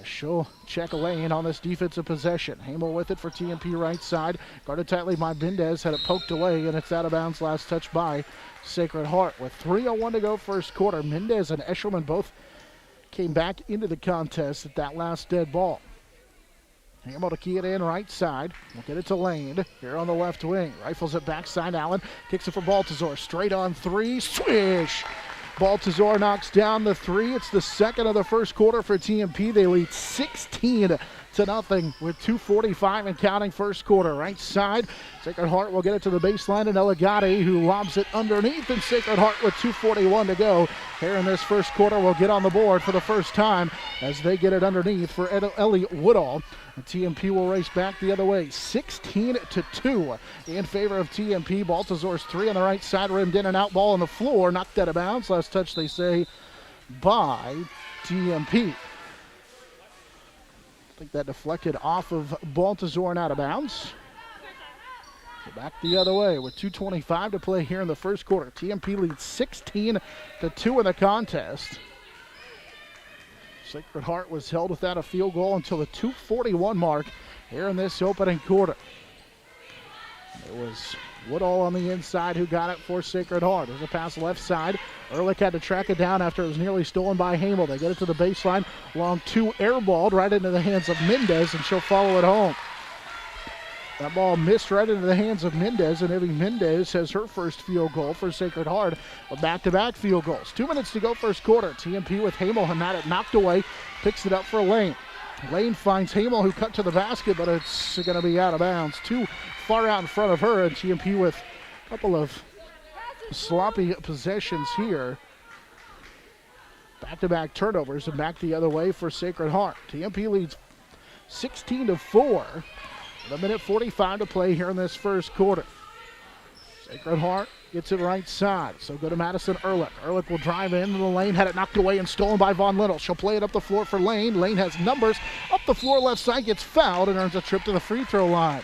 She'll check a lane on this defensive possession. Hamel with it for TMP right side. Guarded tightly by Mendez, had it poked away, and it's out of bounds. Last touch by Sacred Heart. With 3:01 to go first quarter, Mendez and Eshelman both came back into the contest at that last dead ball. Hamel to key it in right side. We'll get it to Lane here on the left wing. Rifles it backside. Allen kicks it for Baltazar. Straight on 3. Swish! Baltazar knocks down the 3. It's the second of the first quarter for TMP. They lead 16-0 with 2:45 and counting first quarter. Right side, Sacred Heart will get it to the baseline, and Eligati who lobs it underneath, and Sacred Heart with 2:41 to go here in this first quarter will get on the board for the first time as they get it underneath for Ellie Woodall. And TMP will race back the other way, 16-2 in favor of TMP. Baltazar's 3 on the right side, rimmed in and out, ball on the floor, knocked out of bounds. Last touch, they say, by TMP. I think that deflected off of Baltazar and out of bounds. So back the other way with 2:25 to play here in the first quarter. TMP leads 16-2 in the contest. Sacred Heart was held without a field goal until the 2:41 mark here in this opening quarter. It was Woodall on the inside who got it for Sacred Heart. There's a pass left side. Ehrlich had to track it down after it was nearly stolen by Hamel. They get it to the baseline. Long 2 airballed right into the hands of Mendez, and she'll follow it home. That ball missed right into the hands of Mendez, and Evie Mendez has her first field goal for Sacred Heart with back-to-back field goals. 2 minutes to go first quarter. TMP with Hamel and had it knocked away. Picks it up for Lane. Lane finds Hamel, who cut to the basket, but it's going to be out of bounds. Too far out in front of her, and TMP with a couple of sloppy possessions here. Back-to-back turnovers and back the other way for Sacred Heart. TMP leads 16-4. With 1:45 to play here in this first quarter. Sacred Heart gets it right side. So go to Madison Ehrlich. Ehrlich will drive into the lane. Had it knocked away and stolen by Von Little. She'll play it up the floor for Lane. Lane has numbers. Up the floor left side. Gets fouled and earns a trip to the free throw line.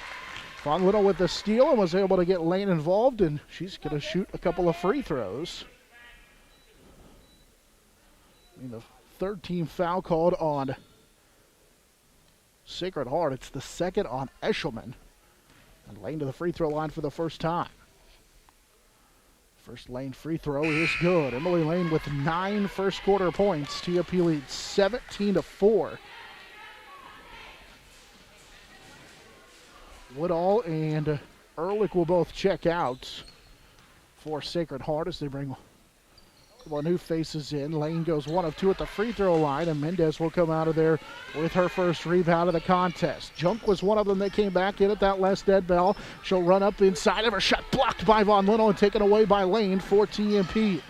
Von Little with the steal and was able to get Lane involved. And she's going to shoot a couple of free throws. The third team foul called on Sacred Heart. It's the second on Eshelman. And Lane to the free throw line for the first time. First Lane free throw is good. Emily Lane with 9 first quarter points. TMP leads 17-4. Woodall and Ehrlich will both check out for Sacred Heart as they bring couple of new faces in. Lane goes 1 of 2 at the free throw line, and Mendez will come out of there with her first rebound of the contest. Junk was one of them that came back in at that last dead ball. She'll run up inside of her shot, blocked by Von Little and taken away by Lane for TMP.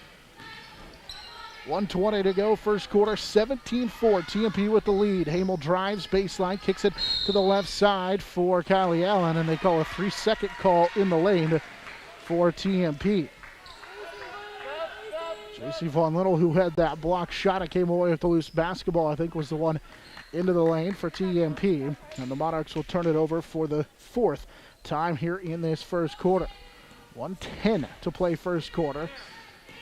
1:20 to go, first quarter, 17-4. TMP with the lead. Hamel drives, baseline, kicks it to the left side for Kylie Allen, and they call a 3-second call in the lane for TMP. J.C. Von Little, who had that block shot and came away with the loose basketball, I think was the one into the lane for TMP. And the Monarchs will turn it over for the 4th time here in this first quarter. 1:10 to play first quarter.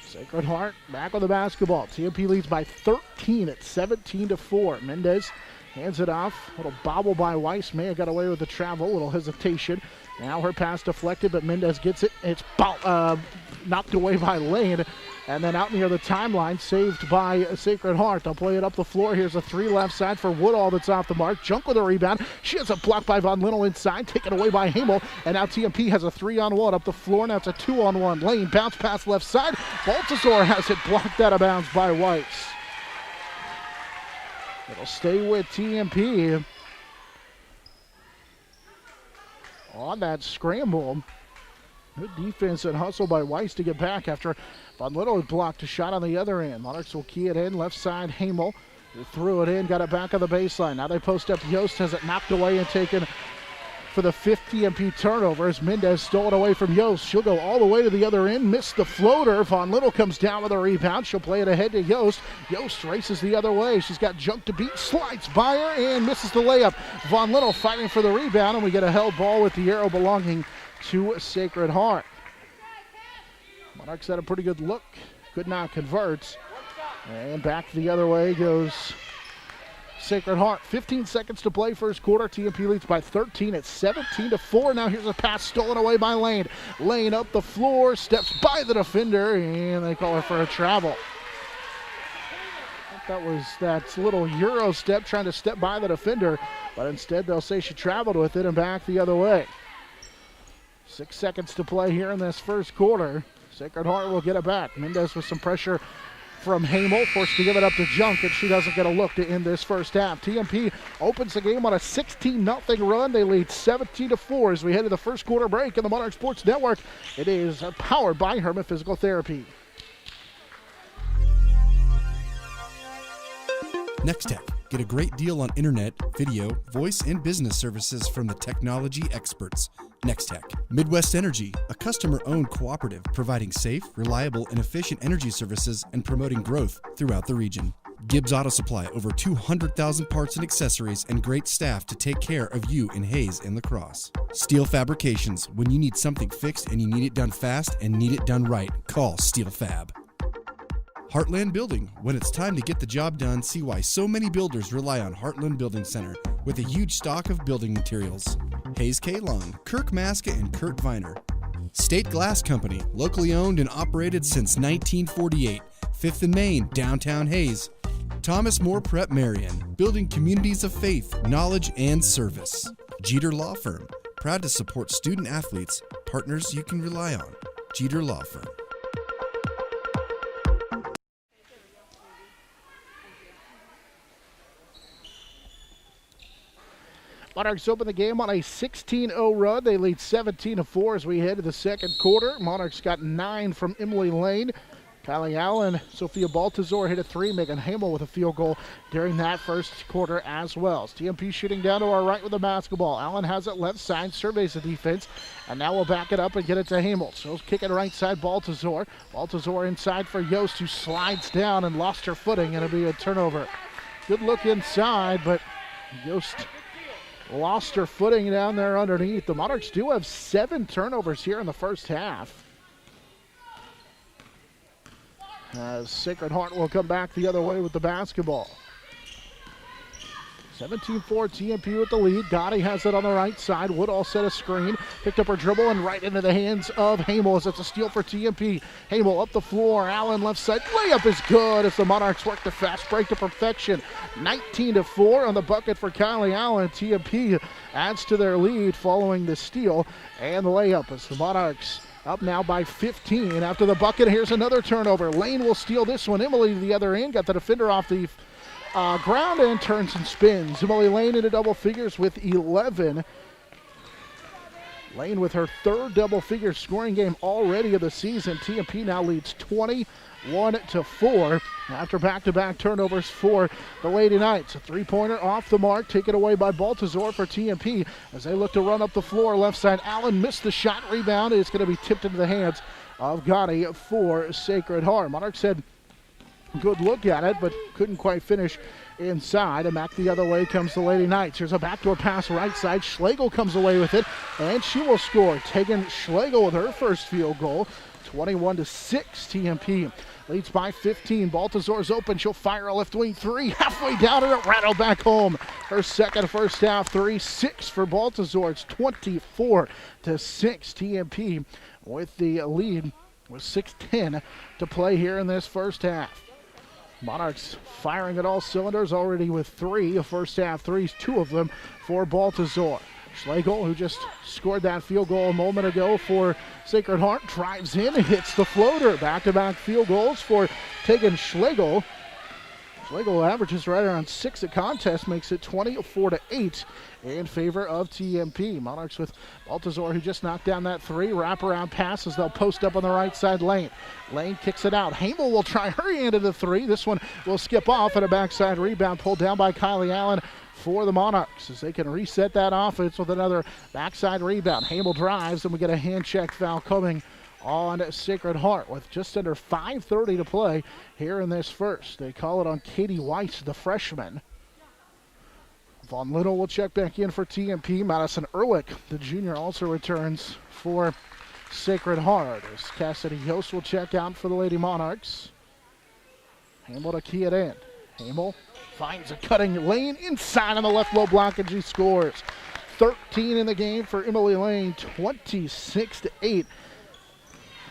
Sacred Heart back on the basketball. TMP leads by 13 at 17-4. Mendez hands it off. Little bobble by Weiss. May have got away with the travel. Little hesitation. Now her pass deflected, but Mendez gets it. It's knocked away by Lane. And then out near the timeline, saved by Sacred Heart. They'll play it up the floor. Here's a 3 left side for Woodall that's off the mark. Junk with a rebound. She has a block by Von Little inside, taken away by Hamel. And now TMP has a 3-on-1 up the floor. Now it's a 2-on-1. Lane bounce pass left side. Baltazar has it blocked out of bounds by Weiss. It'll stay with TMP on that scramble. Good defense and hustle by Weiss to get back after Von Little had blocked a shot on the other end. Monarchs will key it in. Left side, Hamel. Who threw it in, got it back on the baseline. Now they post up. Yost has it knocked away and taken for the 5th TMP turnover as Mendez stole it away from Yost. She'll go all the way to the other end, missed the floater. Von Little comes down with a rebound. She'll play it ahead to Yost. Yost races the other way. She's got Junk to beat, slides by her, and misses the layup. Von Little fighting for the rebound, and we get a held ball with the arrow belonging to Sacred Heart. Monarchs had a pretty good look, could not convert. And back the other way goes Sacred Heart. 15 seconds to play first quarter. TMP leads by 13 at 17-4. Now here's a pass stolen away by Lane. Lane up the floor, steps by the defender, and they call her for a travel. That was that little Euro step, trying to step by the defender, but instead they'll say she traveled with it and back the other way. 6 seconds to play here in this first quarter. Sacred Heart will get it back. Mendez with some pressure from Hamel, forced to give it up to Junk, and she doesn't get a look to end this first half. TMP opens the game on a 16-0 run. They lead 17-4 as we head to the first quarter break in the Monarch Sports Network. It is powered by Herman Physical Therapy. Next-Tech. Get a great deal on internet, video, voice, and business services from the technology experts. Next-Tech. Midwest Energy, a customer-owned cooperative providing safe, reliable, and efficient energy services and promoting growth throughout the region. Gibbs Auto Supply, over 200,000 parts and accessories and great staff to take care of you in Hayes and La Crosse. Steel Fabrications, when you need something fixed and you need it done fast and need it done right, call Steel Fab. Heartland Building. When it's time to get the job done, see why so many builders rely on Heartland Building Center with a huge stock of building materials. Hayes K. Long, Kirk Maska, and Kurt Viner. State Glass Company, locally owned and operated since 1948. 5th and Main, downtown Hayes. Thomas More Prep Marian, building communities of faith, knowledge, and service. Jeter Law Firm. Proud to support student athletes, partners you can rely on. Jeter Law Firm. Monarchs open the game on a 16-0 run. They lead 17-4 as we head to the second quarter. Monarchs got 9 from Emily Lane. Kylie Allen, Sophia Baltazar hit a 3, Megan Hamel with a field goal during that first quarter as well. TMP shooting down to our right with the basketball. Allen has it left side, surveys the defense, and now we'll back it up and get it to Hamel. So kick it right side, Baltazar. Baltazar inside for Yost, who slides down and lost her footing, and it'll be a turnover. Good look inside, but Yost lost her footing down there underneath. The Monarchs do have 7 turnovers here in the first half. As Sacred Heart will come back the other way with the basketball. 17-4 TMP with the lead. Gotti has it on the right side. Woodall set a screen. Picked up her dribble and right into the hands of Hamel as it's a steal for TMP. Hamel up the floor. Allen left side. Layup is good as the Monarchs work the fast break to perfection. 19-4 on the bucket for Kylie Allen. TMP adds to their lead following the steal and the layup as the Monarchs up now by 15 after the bucket. Here's another turnover. Lane will steal this one. Emily to the other end. Got the defender off the ground and turns and spins. Emily Lane into double figures with 11. Lane with her 3rd double figure scoring game already of the season. TMP now leads 21-4 after back-to-back turnovers for the Lady Knights. A 3-pointer off the mark, taken away by Baltazar for TMP as they look to run up the floor. Left side, Allen missed the shot. Rebound is going to be tipped into the hands of Gotti for Sacred Heart. Monarchs had a good look at it, but couldn't quite finish inside. And back the other way comes the Lady Knights. Here's a backdoor pass right side. Schlegel comes away with it, and she will score. Tegan Schlegel with her first field goal. 21-6 TMP. Leads by 15. Baltazar's open. She'll fire a left wing 3. Halfway down and it rattled back home. Her second first half 3. 6 for Baltazar. It's 24-6 TMP with the lead with 6:10 to play here in this first half. Monarchs firing at all cylinders already with 3 first half threes, 2 of them for Baltazar. Schlegel, who just scored that field goal a moment ago for Sacred Heart, drives in and hits the floater. Back-to-back field goals for Tegan Schlegel. Schlegel averages right around 6 a contest, makes it 24-8 in favor of TMP. Monarchs with Baltazar, who just knocked down that 3. Wraparound passes, they'll post up on the right side lane. Lane kicks it out. Hamel will try her hand at the 3. This one will skip off and a backside rebound pulled down by Kylie Allen for the Monarchs as they can reset that offense with another backside rebound. Hamel drives and we get a hand check foul coming on Sacred Heart with just under 5:30 to play here in this first. They call it on Katie Weiss, the freshman. Von Little will check back in for TMP. Madison Ehrlich, the junior, also returns for Sacred Heart as Cassidy Yost will check out for the Lady Monarchs. Hamel to key it in. Hamel finds a cutting lane inside on the left low block and she scores. 13 in the game for Emily Lane, 26-8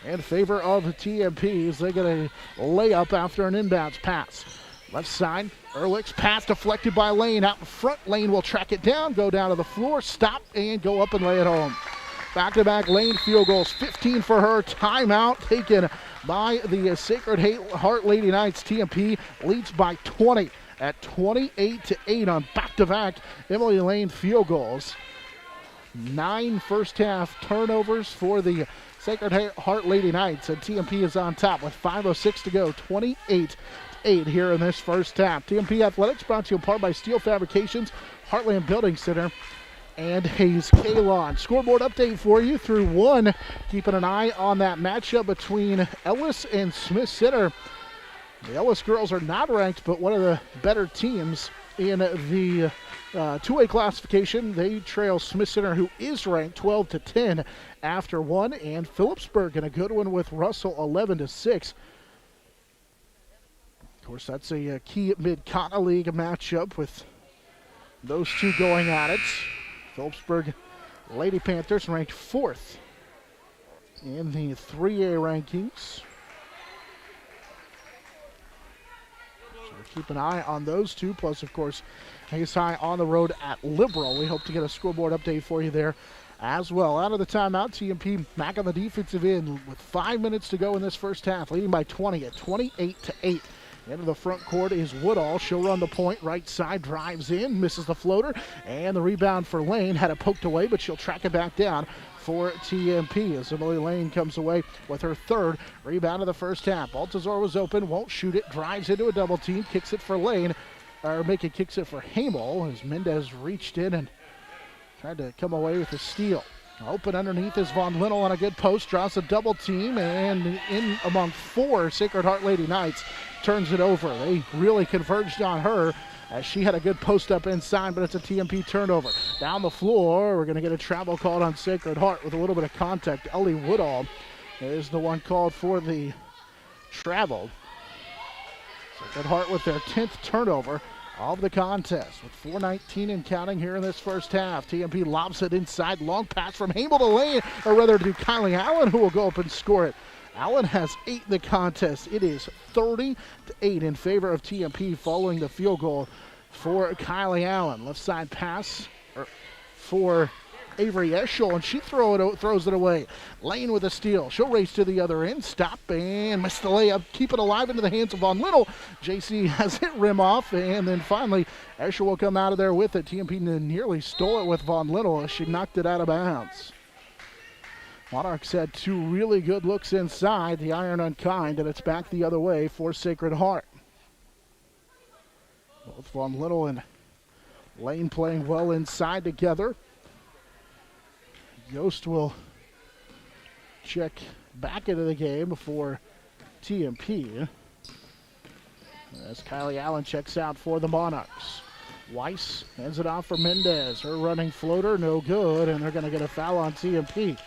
in favor of the TMP as they get a layup after an inbounds pass. Left side, Ehrlich's pass deflected by Lane. Out in front, Lane will track it down, go down to the floor, stop, and go up and lay it home. Back-to-back Lane field goals, 15 for her. Timeout taken by the Sacred Heart Lady Knights. TMP leads by 20 at 28-8 on back-to-back Emily Lane field goals. 9 first-half turnovers for the Sacred Heart Lady Knights, and TMP is on top with 5:06 to go, 28-8 here in this first half. TMP Athletics brought to you in part by Steel Fabrications, Heartland Building Center, and Hayes Kalon. Scoreboard update for you through 1. Keeping an eye on that matchup between Ellis and Smith Center. The Ellis girls are not ranked, but one of the better teams in the 2A classification. They trail Smith Center, who is ranked 12-10 after 1, and Phillipsburg in a good one with Russell 11-6. Of course, that's a key Mid-Continent League matchup with those two going at it. Phillipsburg Lady Panthers ranked 4th in the 3A rankings. So keep an eye on those two. Plus, of course, Hayes High on the road at Liberal. We hope to get a scoreboard update for you there as well. Out of the timeout, TMP back on the defensive end with 5 minutes to go in this first half, leading by 20 at 28-8. Into the front court is Woodall. She'll run the point. Right side, drives in, misses the floater, and the rebound for Lane. Had it poked away, but she'll track it back down for TMP as Emily Lane comes away with her third rebound of the first half. Baltazar was open, won't shoot it, drives into a double team, kicks it for Lane, kicks it for Hamel as Mendez reached in and tried to come away with a steal. Open underneath is Von Linnell on a good post, draws a double team, and in among four Sacred Heart Lady Knights turns it over. They really converged on her as she had a good post up inside, but it's a TMP turnover. Down the floor, we're going to get a travel called on Sacred Heart with a little bit of contact. Ellie Woodall is the one called for the travel. Sacred Heart with their 10th turnover of the contest with 4:19 and counting here in this first half. TMP lobs it inside, long pass from Hamel to Lane, or rather to Kylie Allen, who will go up and score it. Allen has 8 in the contest. It is 30-8 in favor of TMP following the field goal for Kylie Allen. Left side pass for Avery Eschel, and she throws it away. Lane with a steal. She'll race to the other end, stop, and miss the layup. Keep it alive into the hands of Von Linnell. JC has it rim off, and then finally Eschel will come out of there with it. TMP nearly stole it with Von Linnell as she knocked it out of bounds. Monarchs had 2 really good looks inside. The iron unkind, and it's back the other way for Sacred Heart. Both Von Linnell and Lane playing well inside together. Yost will check back into the game for TMP as Kylie Allen checks out for the Monarchs. Weiss hands it off for Mendez. Her running floater, no good, and they're going to get a foul on TMP.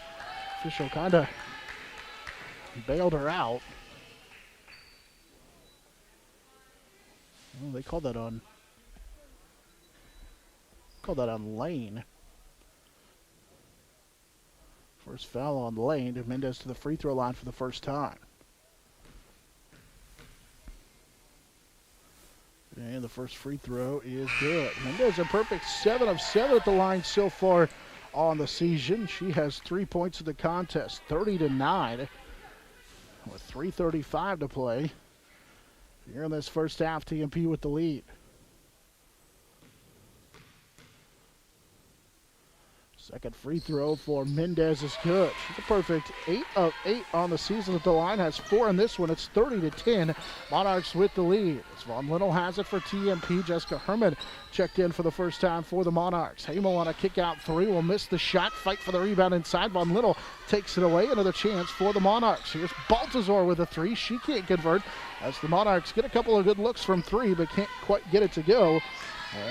Official kind of bailed her out. Well, they called that on Lane. First foul on Lane. Mendez to the free throw line for the first time. And the first free throw is good. Mendez a perfect 7 of 7 at the line so far on the season. She has 3 points in the contest, 30-9, with 3:35 to play. Here in this first half, TMP with the lead. Second free throw for Mendez is good. She's a perfect 8 of 8 on the season at the line. Has 4 in this one. It's 30-10. Monarchs with the lead. As Von Linnell has it for TMP. Jessica Herman checked in for the first time for the Monarchs. Hamel on a kick out 3 will miss the shot. Fight for the rebound inside. Von Linnell takes it away. Another chance for the Monarchs. Here's Baltazar with a 3. She can't convert as the Monarchs get a couple of good looks from 3 but can't quite get it to go.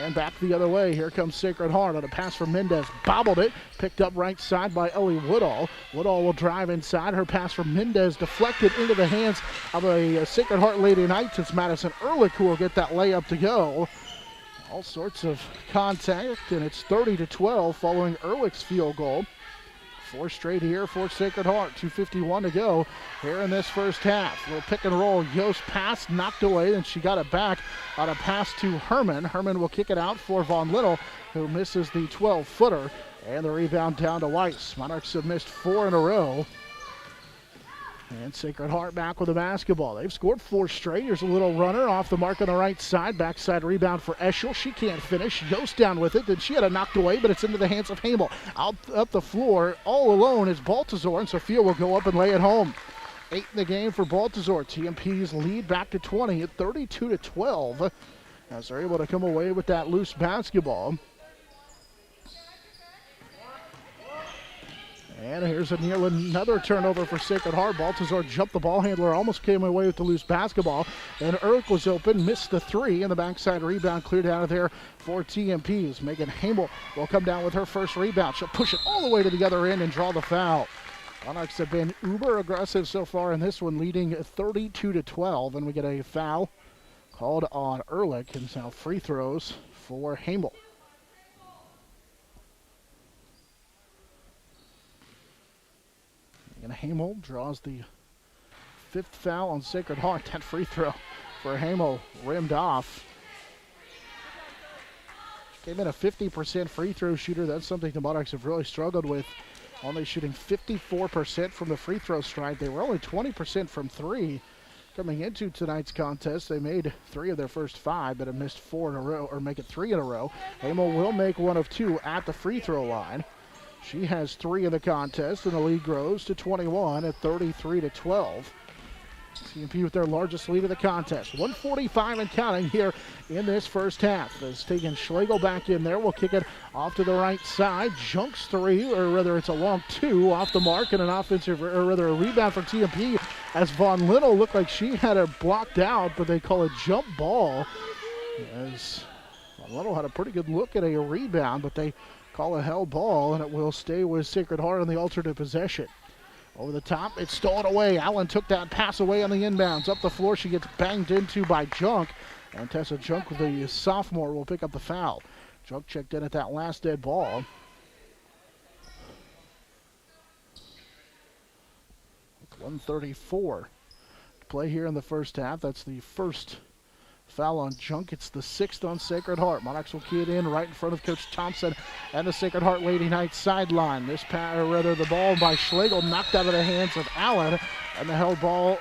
And back the other way. Here comes Sacred Heart on a pass from Mendez. Bobbled it. Picked up right side by Ellie Woodall. Woodall will drive inside. Her pass from Mendez deflected into the hands of a Sacred Heart Lady Knights. It's Madison Ehrlich who will get that layup to go. All sorts of contact, and it's 30-12 following Ehrlich's field goal. 4 straight here for Sacred Heart. 2:51 to go here in this first half. Little pick and roll. Yost pass knocked away, and she got it back on a pass to Herman. Herman will kick it out for Von Linnell, who misses the 12-footer. And the rebound down to Weiss. Monarchs have missed 4 in a row. And Sacred Heart back with the basketball. They've scored 4 straight. Here's a little runner off the mark on the right side. Backside rebound for Eschel. She can't finish. Yost down with it. Then she had it knocked away, but it's into the hands of Hamel. Out up the floor, all alone is Baltazar, and Sophia will go up and lay it home. 8 in the game for Baltazar. TMP's lead back to 20 at 32-12 as they're able to come away with that loose basketball. And here's another turnover for Sacred Heart. Baltazar jumped the ball handler, almost came away with the loose basketball. And Ehrlich was open, missed the 3, and the backside rebound cleared out of there for TMPs. Megan Hamel will come down with her first rebound. She'll push it all the way to the other end and draw the foul. Monarchs have been uber aggressive so far in this one, leading 32-12, and we get a foul called on Ehrlich, and now free throws for Hamel. And Hamel draws the 5th foul on Sacred Heart. That free throw for Hamel rimmed off. came in a 50% free throw shooter. That's something the Monarchs have really struggled with. Only shooting 54% from the free throw stripe. They were only 20% from three. Coming into tonight's contest, they made 3 of their first 5, but have missed 4 in a row, or make it 3 in a row. Hamel will make 1 of 2 at the free throw line. She has 3 in the contest, and the lead grows to 21 at 33-12. TMP with their largest lead of the contest. 1:45 and counting here in this first half. As taking Schlegel back in there, we'll kick it off to the right side. Junks 3, or rather it's a long 2 off the mark, and an offensive, or rather a rebound for TMP as Von Little looked like she had her blocked out, but they call it jump ball. As Von Little had a pretty good look at a rebound, but they call a held ball, and it will stay with Sacred Heart on the alternate possession. Over the top, it's stolen away. Allen took that pass away on the inbounds. Up the floor, she gets banged into by Junk. And Tessa Junk, the sophomore, will pick up the foul. Junk checked in at that last dead ball. 1:34 to play here in the first half. That's the first foul on Junk. It's the 6th on Sacred Heart. Monarchs will key it in right in front of Coach Thompson and the Sacred Heart Lady Knights sideline. This pass, or rather the ball by Schlegel, knocked out of the hands of Allen, and the held ball,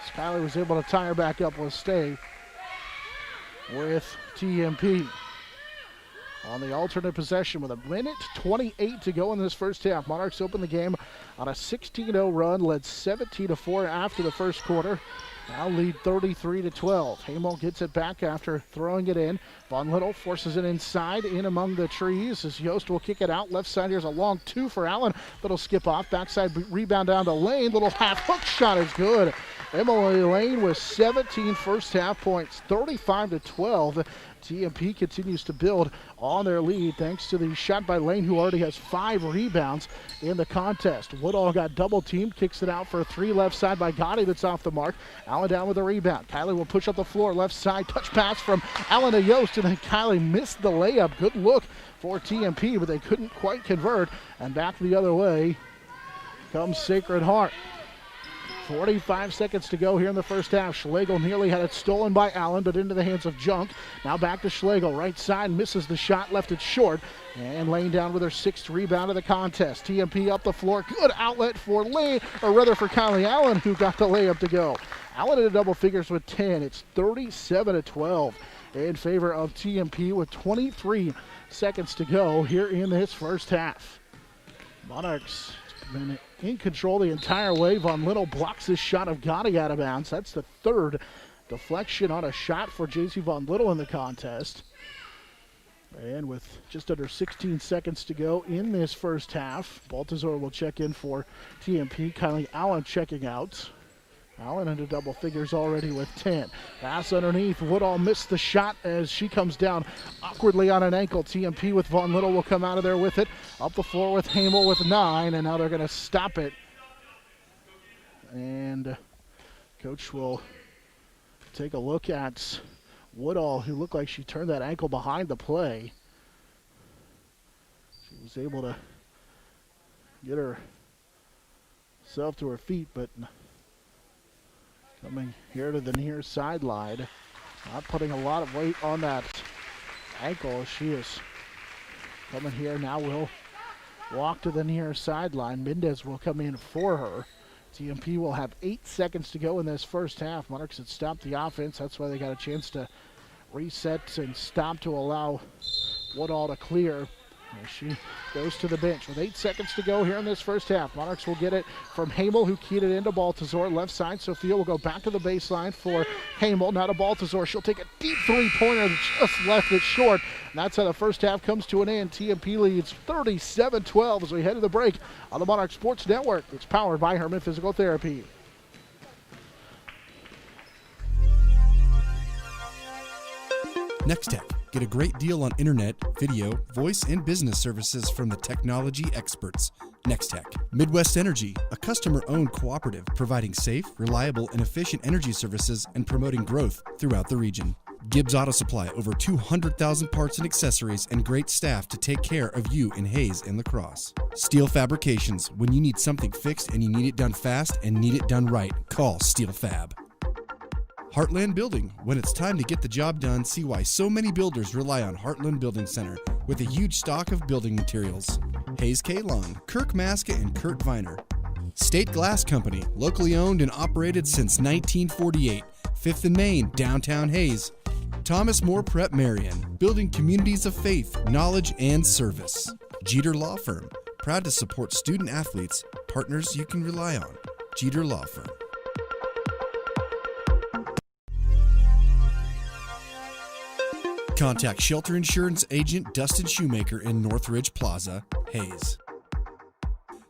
Skyler was able to tie her back up, will stay with TMP. On the alternate possession with 1:28 to go in this first half. Monarchs open the game on a 16-0 run, led 17-4 after the first quarter. Now lead 33-12. Hamel gets it back after throwing it in. Von Little forces it inside, in among the trees, as Yost will kick it out. Left side, here's a long 2 for Allen. That'll skip off. Backside rebound down to Lane. Little half hook shot is good. Emily Lane with 17 first half points, 35-12. TMP continues to build on their lead thanks to the shot by Lane, who already has 5 rebounds in the contest. Woodall got double teamed, kicks it out for a 3 left side by Gotti, that's off the mark. Allen down with a rebound. Kylie will push up the floor, left side, touch pass from Allen to Yost, and then Kylie missed the layup. Good look for TMP, but they couldn't quite convert. And back the other way comes Sacred Heart. 45 seconds to go here in the first half. Schlegel nearly had it stolen by Allen, but into the hands of Junk. Now back to Schlegel. Right side, misses the shot, left it short. And Lane down with her 6th rebound of the contest. TMP up the floor. Good outlet for Lane, or rather for Kylie Allen, who got the layup to go. Allen in double figures with 10. It's 37-12 in favor of TMP with 23 seconds to go here in this first half. Monarchs been in control the entire way. Von Little blocks this shot of Gotti out of bounds. That's the 3rd deflection on a shot for JC Von Little in the contest. And with just under 16 seconds to go in this first half, Baltazar will check in for TMP. Kylie Allen checking out. Allen into double figures already with 10. Pass underneath. Woodall missed the shot as she comes down awkwardly on an ankle. TMP with Von Little will come out of there with it. Up the floor with Hamel with 9, and now they're going to stop it. And Coach will take a look at Woodall, who looked like she turned that ankle behind the play. She was able to get herself to her feet, but coming here to the near sideline, not putting a lot of weight on that ankle. She is coming here now, will walk to the near sideline. Mendez will come in for her. TMP will have 8 seconds to go in this first half. Monarchs had stopped the offense. That's why they got a chance to reset and stop to allow Woodall to clear. As she goes to the bench with 8 seconds to go here in this first half. Monarchs will get it from Hamel, who keyed it into Baltazar. Left side, Sophia will go back to the baseline for Hamel. Now to Baltazar. She'll take a deep 3-pointer that just left it short. And that's how the first half comes to an end. TMP leads 37-12 as we head to the break on the Monarch Sports Network. It's powered by Herman Physical Therapy. Next Tech. Get a great deal on internet, video, voice, and business services from the technology experts. Next Tech. Midwest Energy, a customer-owned cooperative providing safe, reliable, and efficient energy services and promoting growth throughout the region. Gibbs Auto Supply, over 200,000 parts and accessories and great staff to take care of you in Hayes and La Crosse. Steel Fabrications, when you need something fixed and you need it done fast and need it done right, call Steel Fab. Heartland Building. When it's time to get the job done, see why so many builders rely on Heartland Building Center with a huge stock of building materials. Hayes K. Long, Kirk Maska, and Kurt Viner. State Glass Company, locally owned and operated since 1948. 5th and Main, downtown Hayes. Thomas More Prep Marian, building communities of faith, knowledge, and service. Jeter Law Firm, proud to support student athletes, partners you can rely on. Jeter Law Firm. Contact Shelter Insurance Agent Dustin Shoemaker in Northridge Plaza, Hayes.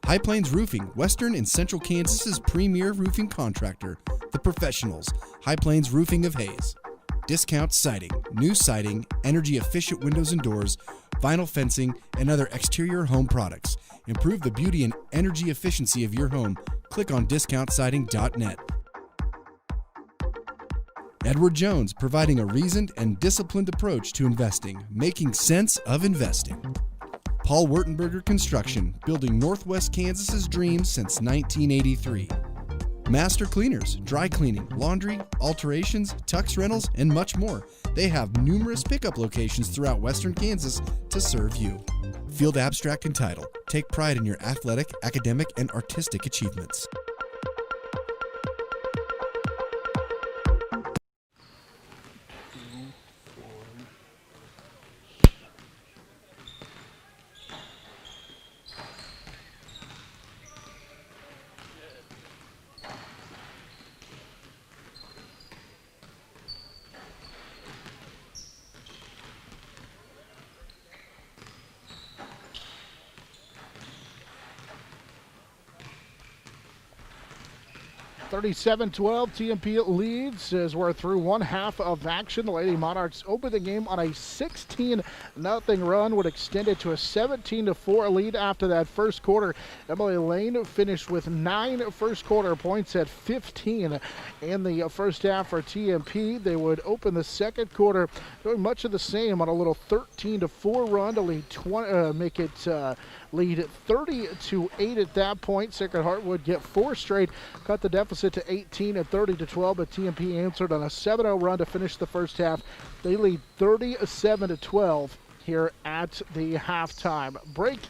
High Plains Roofing, Western and Central Kansas's premier roofing contractor, The Professionals, High Plains Roofing of Hayes. Discount siding, new siding, energy-efficient windows and doors, vinyl fencing, and other exterior home products. Improve the beauty and energy efficiency of your home. Click on discountsiding.net. Edward Jones, providing a reasoned and disciplined approach to investing, making sense of investing. Paul Wurtenberger Construction, building Northwest Kansas's dreams since 1983. Master Cleaners, dry cleaning, laundry, alterations, tux rentals, and much more. They have numerous pickup locations throughout Western Kansas to serve you. Field Abstract and Title. Take pride in your athletic, academic, and artistic achievements. (37-12), TMP leads as we're through one half of action. The Lady Monarchs opened the game on a 16-0 run, would extend it to a 17-4 lead after that first quarter. Emily Lane finished with 9 first quarter points at 15 in the first half for TMP. They would open the second quarter doing much of the same on a little 13-4 run to lead lead 30-8 at that point. Sacred Heart would get 4 straight, cut the deficit to 18 at 30-12, but TMP answered on a 7-0 run to finish the first half. They lead 37-12 here at the halftime break.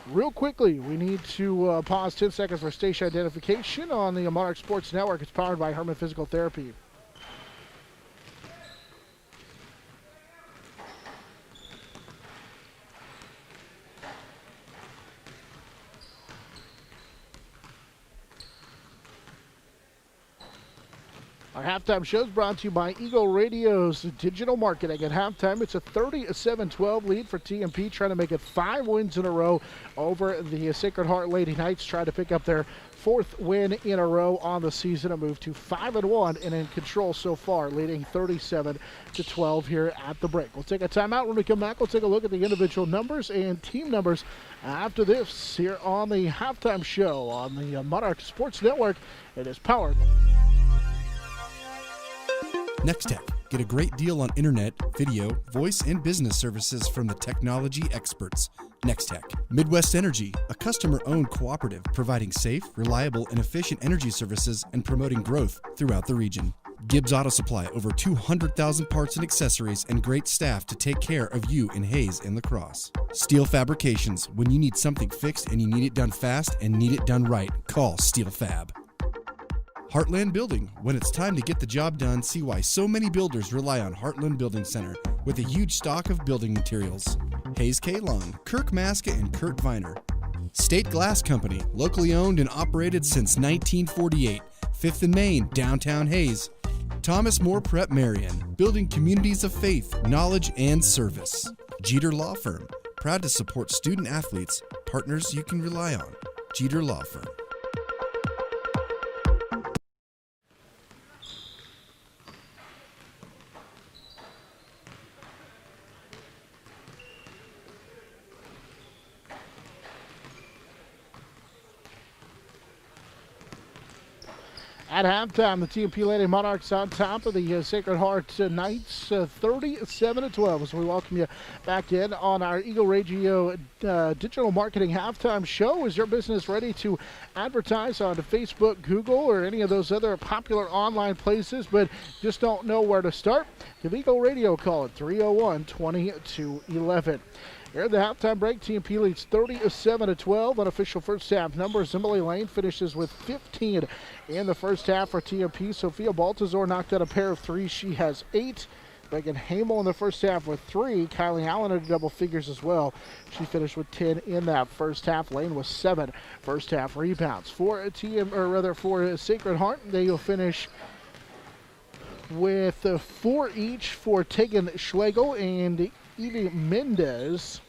Real quickly, we need to pause 10 seconds for station identification on the Monarch Sports Network. It's powered by Herman Physical Therapy. Our halftime show is brought to you by Eagle Radio's digital marketing. At halftime, it's a 37-12 lead for TMP, trying to make it 5 wins in a row over the Sacred Heart Lady Knights, trying to pick up their 4th win in a row on the season, a move to 5-1 and in control so far, leading 37-12 here at the break. We'll take a timeout. When we come back, we'll take a look at the individual numbers and team numbers after this here on the halftime show on the Monarch Sports Network. It is powered Nextech. Get a great deal on internet, video, voice, and business services from the technology experts. Nextech. Midwest Energy, a customer-owned cooperative providing safe, reliable, and efficient energy services and promoting growth throughout the region. Gibbs Auto Supply, over 200,000 parts and accessories and great staff to take care of you in Hayes and La Crosse. Steel Fabrications. When you need something fixed and you need it done fast and need it done right, call Steel Fab. Heartland Building. When it's time to get the job done, see why so many builders rely on Heartland Building Center with a huge stock of building materials. Hayes K. Long, Kirk Maska, and Kurt Viner. State Glass Company, locally owned and operated since 1948. 5th and Main, downtown Hayes. Thomas More Prep Marian, building communities of faith, knowledge, and service. Jeter Law Firm, proud to support student athletes, partners you can rely on. Jeter Law Firm. At halftime, the TMP Lady Monarchs on top of the Sacred Heart Knights, 37-12. As we welcome you back in on our Eagle Radio digital marketing halftime show. Is your business ready to advertise on Facebook, Google, or any of those other popular online places, but just don't know where to start? Give Eagle Radio a call at 301-2211. Here at the halftime break, TMP leads 37-12. Unofficial first half numbers. Emily Lane finishes with 15 in the first half for TMP. Sophia Baltazar knocked out a pair of threes. She has 8. Megan Hamel in the first half with 3. Kylie Allen at double figures as well. She finished with 10 in that first half. Lane with 7 first half rebounds. For Sacred Heart, they will finish with 4 each for Tegan Schlegel and Evie Mendez.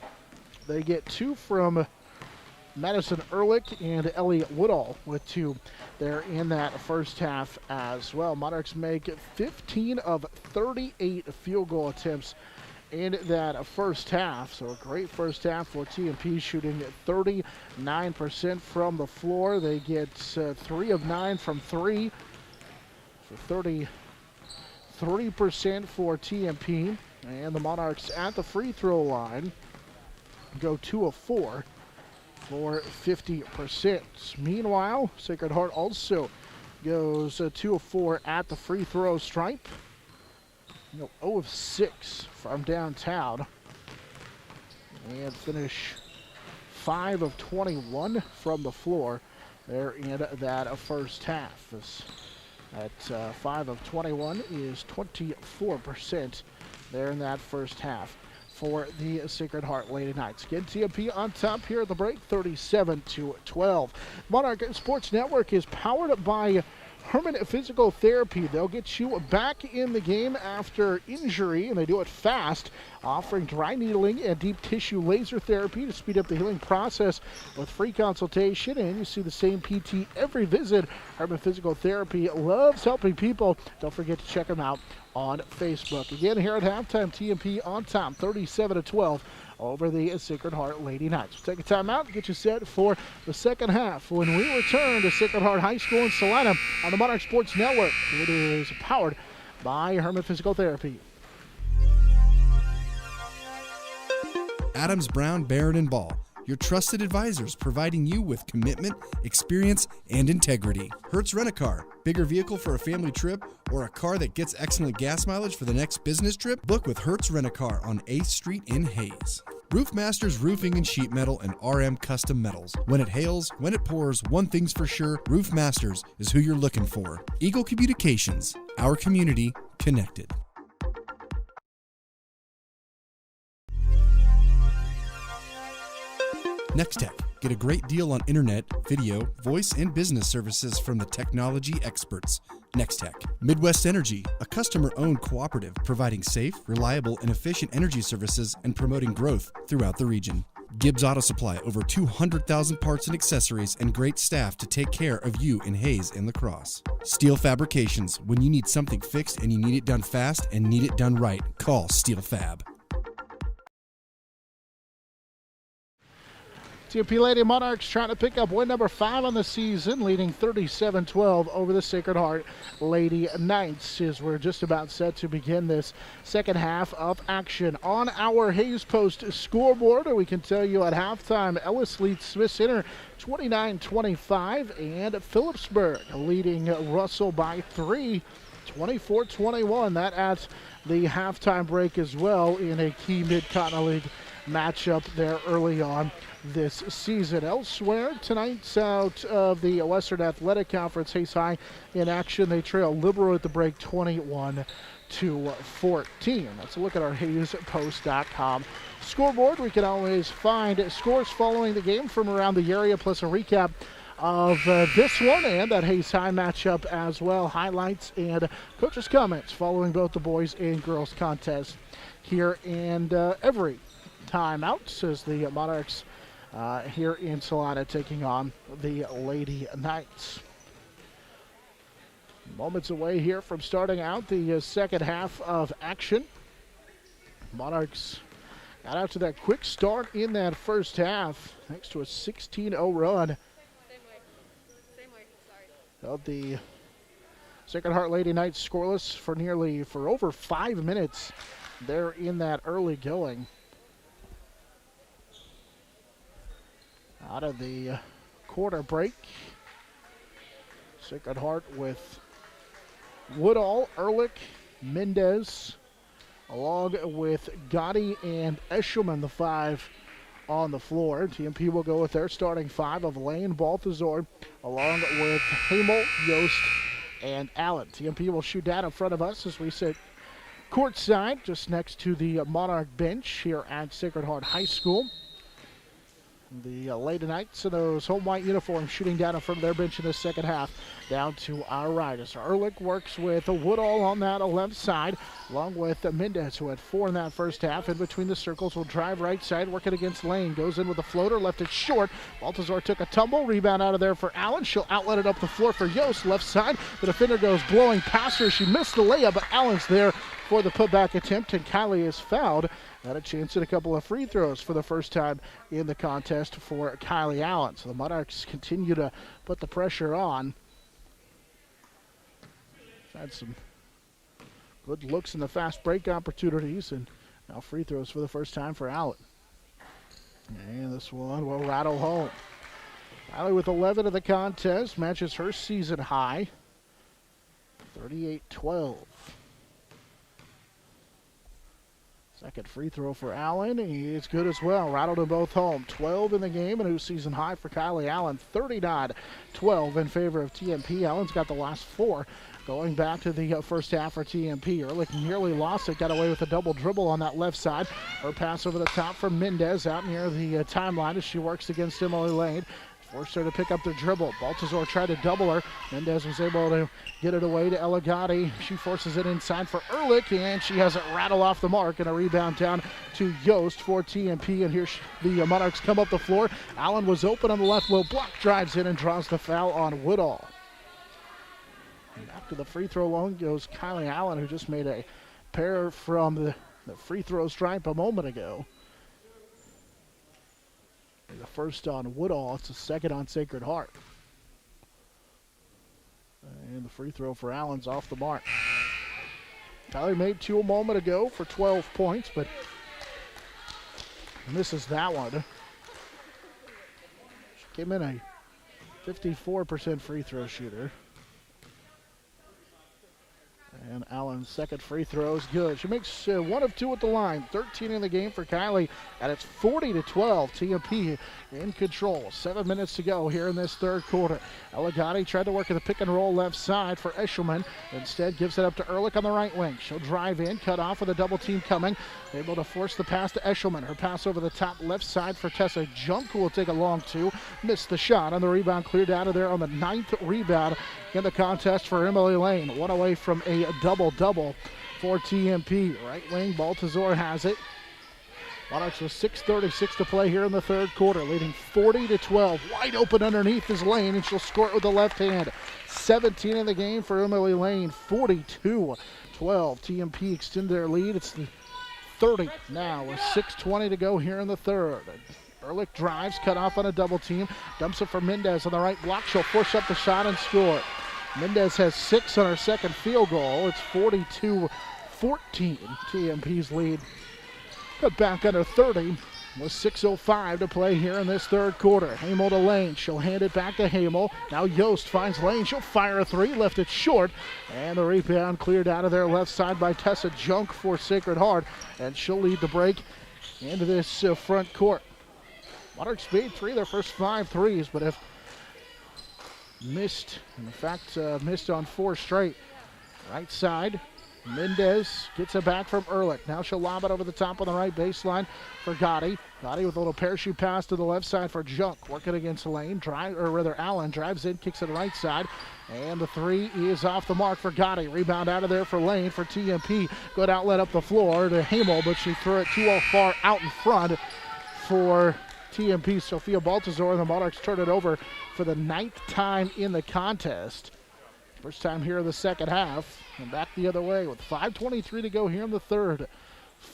They get 2 from Madison Ehrlich and Ellie Woodall with 2 there in that first half as well. Monarchs make 15 of 38 field goal attempts in that first half. So a great first half for TMP, shooting 39% from the floor. They get 3 of 9 from 3. So 33% for TMP. And the Monarchs at the free throw line go 2 of 4 for 50%. Meanwhile, Sacred Heart also goes 2 of 4 at the free throw stripe. 0 of 6 from downtown. And finish 5 of 21 from the floor there in that first half. At 5 of 21 is 24% there in that first half for the Sacred Heart Lady Knights. Again, TMP on top here at the break, 37-12. Monarch Sports Network is powered by Herman Physical Therapy. They'll get you back in the game after injury, and they do it fast, offering dry needling and deep tissue laser therapy to speed up the healing process with free consultation. And you see the same PT every visit. Herman Physical Therapy loves helping people. Don't forget to check them out on Facebook. Again, here at halftime, TMP on top, 37-12 over the Sacred Heart Lady Knights. We'll take a timeout and get you set for the second half when we return to Sacred Heart High School in Salina on the Monarch Sports Network. It is powered by Herman Physical Therapy. Adams, Brown, Barron, and Ball, your trusted advisors providing you with commitment, experience, and integrity. Hertz Rent-A-Car, bigger vehicle for a family trip or a car that gets excellent gas mileage for the next business trip? Book with Hertz Rent-A-Car on 8th Street in Hayes. Roof Masters Roofing and Sheet Metal and RM Custom Metals. When it hails, when it pours, one thing's for sure, Roof Masters is who you're looking for. Eagle Communications, our community connected. Nextech. Get a great deal on internet, video, voice, and business services from the technology experts. Nextech. Midwest Energy, a customer-owned cooperative providing safe, reliable, and efficient energy services and promoting growth throughout the region. Gibbs Auto Supply, over 200,000 parts and accessories and great staff to take care of you in Hayes and La Crosse. Steel Fabrications, when you need something fixed and you need it done fast and need it done right, call Steel Fab. TMP Lady Monarchs trying to pick up win number 5 on the season, leading 37-12 over the Sacred Heart Lady Knights, as we're just about set to begin this second half of action. On our Hayes Post scoreboard, we can tell you at halftime, Ellis leads Smith Center 29-25, and Phillipsburg leading Russell by 3, 24-21. That at the halftime break as well in a key Mid-Continental League matchup there early on this season. Elsewhere, tonight's out of the Western Athletic Conference, Hayes High in action. They trail Liberal at the break 21-14. Let's look at our HayesPost.com scoreboard. We can always find scores following the game from around the area, plus a recap of this one and that Hayes High matchup as well. Highlights and coaches' comments following both the boys and girls contest here and every time out, says the Monarchs here in Salina taking on the Lady Knights. Moments away here from starting out the second half of action. Monarchs got out to that quick start in that first half thanks to a 16-0 run of the Sacred Heart Lady Knights scoreless for over 5 minutes. They're in that early going. Out of the quarter break, Sacred Heart with Woodall, Ehrlich, Mendez, along with Gotti and Eshelman, the 5 on the floor. TMP will go with their starting 5 of Lane, Balthazar, along with Hamel, Yost, and Allen. TMP will shoot down in front of us as we sit courtside, just next to the Monarch bench here at Sacred Heart High School. The Lady Knights in those home white uniforms shooting down in front of their bench in the second half. Down to our right as Ehrlich works with Woodall on that left side, along with Mendez, who had 4 in that first half. In between the circles will drive right side, working against Lane. Goes in with a floater, left it short. Balthazar took a tumble, rebound out of there for Allen. She'll outlet it up the floor for Yost, left side. The defender goes blowing past her. She missed the layup, but Allen's there for the putback attempt, and Kylie is fouled. Had a chance at a couple of free throws for the first time in the contest for Kylie Allen. So the Monarchs continue to put the pressure on. Had some good looks in the fast break opportunities, and now free throws for the first time for Allen. And this one will rattle home. Kylie with 11 of the contest, matches her season high, 38-12. Second free throw for Allen. He's good as well. Rattled them both home. 12 in the game, and a new season high for Kylie Allen. 39-12 in favor of TMP. Allen's got the last 4 going back to the first half for TMP. Ehrlich nearly lost it. Got away with a double dribble on that left side. Her pass over the top for Mendez out near the timeline as she works against Emily Lane. Forced her to pick up the dribble. Balthazar tried to double her. Mendez was able to get it away to Eligati. She forces it inside for Ehrlich, and she has it rattle off the mark, and a rebound down to Yost for TMP. And here the Monarchs come up the floor. Allen was open on the left low block, drives in and draws the foul on Woodall. And back to the free throw line goes Kylie Allen, who just made a pair from the free throw stripe a moment ago. The first on Woodall, it's the second on Sacred Heart. And the free throw for Allen's off the mark. Kylie made 2 a moment ago for 12 points, but misses that one. She came in a 54% free throw shooter. And Allen's second free throw is good. She makes 1 of 2 at the line. 13 in the game for Kylie, and it's 40-12. TMP in control. 7 minutes to go here in this third quarter. Eligati tried to work at the pick and roll left side for Eshelman. Instead, gives it up to Ehrlich on the right wing. She'll drive in, cut off with a double team coming. Able to force the pass to Eshelman. Her pass over the top left side for Tessa Junk, who will take a long 2. Missed the shot on the rebound, cleared out of there on the 9th rebound in the contest for Emily Lane. 1 away from a double-double for TMP. Right wing, Balthazar has it. Monarchs with 6:36 to play here in the third quarter, leading 40-12. Wide open underneath is Lane, and she'll score it with the left hand. 17 in the game for Emily Lane, 42-12. TMP extend their lead. It's the 30 now with 6:20 to go here in the third. Ehrlich drives, cut off on a double team. Dumps it for Mendez on the right block. She'll force up the shot and score. Mendez has 6 on her second field goal. It's 42-14. TMP's lead cut back under 30 with 6:05 to play here in this third quarter. Hamel to Lane. She'll hand it back to Hamel. Now Yost finds Lane. She'll fire a 3. Left it short. And the rebound cleared out of their left side by Tessa Junk for Sacred Heart. And she'll lead the break into this front court. Monarchs made 3 of their first 5 threes, but have missed, in fact, missed on 4 straight. Right side, Mendez gets it back from Ehrlich. Now she'll lob it over the top on the right baseline for Gotti. Gotti with a little parachute pass to the left side for Junk. Working against Lane, Allen drives in, kicks it right side. And the 3 is off the mark for Gotti. Rebound out of there for Lane for TMP. Good outlet up the floor to Hamel, but she threw it too far out in front for TMP. Sophia Balthazar, and the Monarchs turn it over for the 9th time in the contest. First time here in the second half. And back the other way with 5:23 to go here in the third.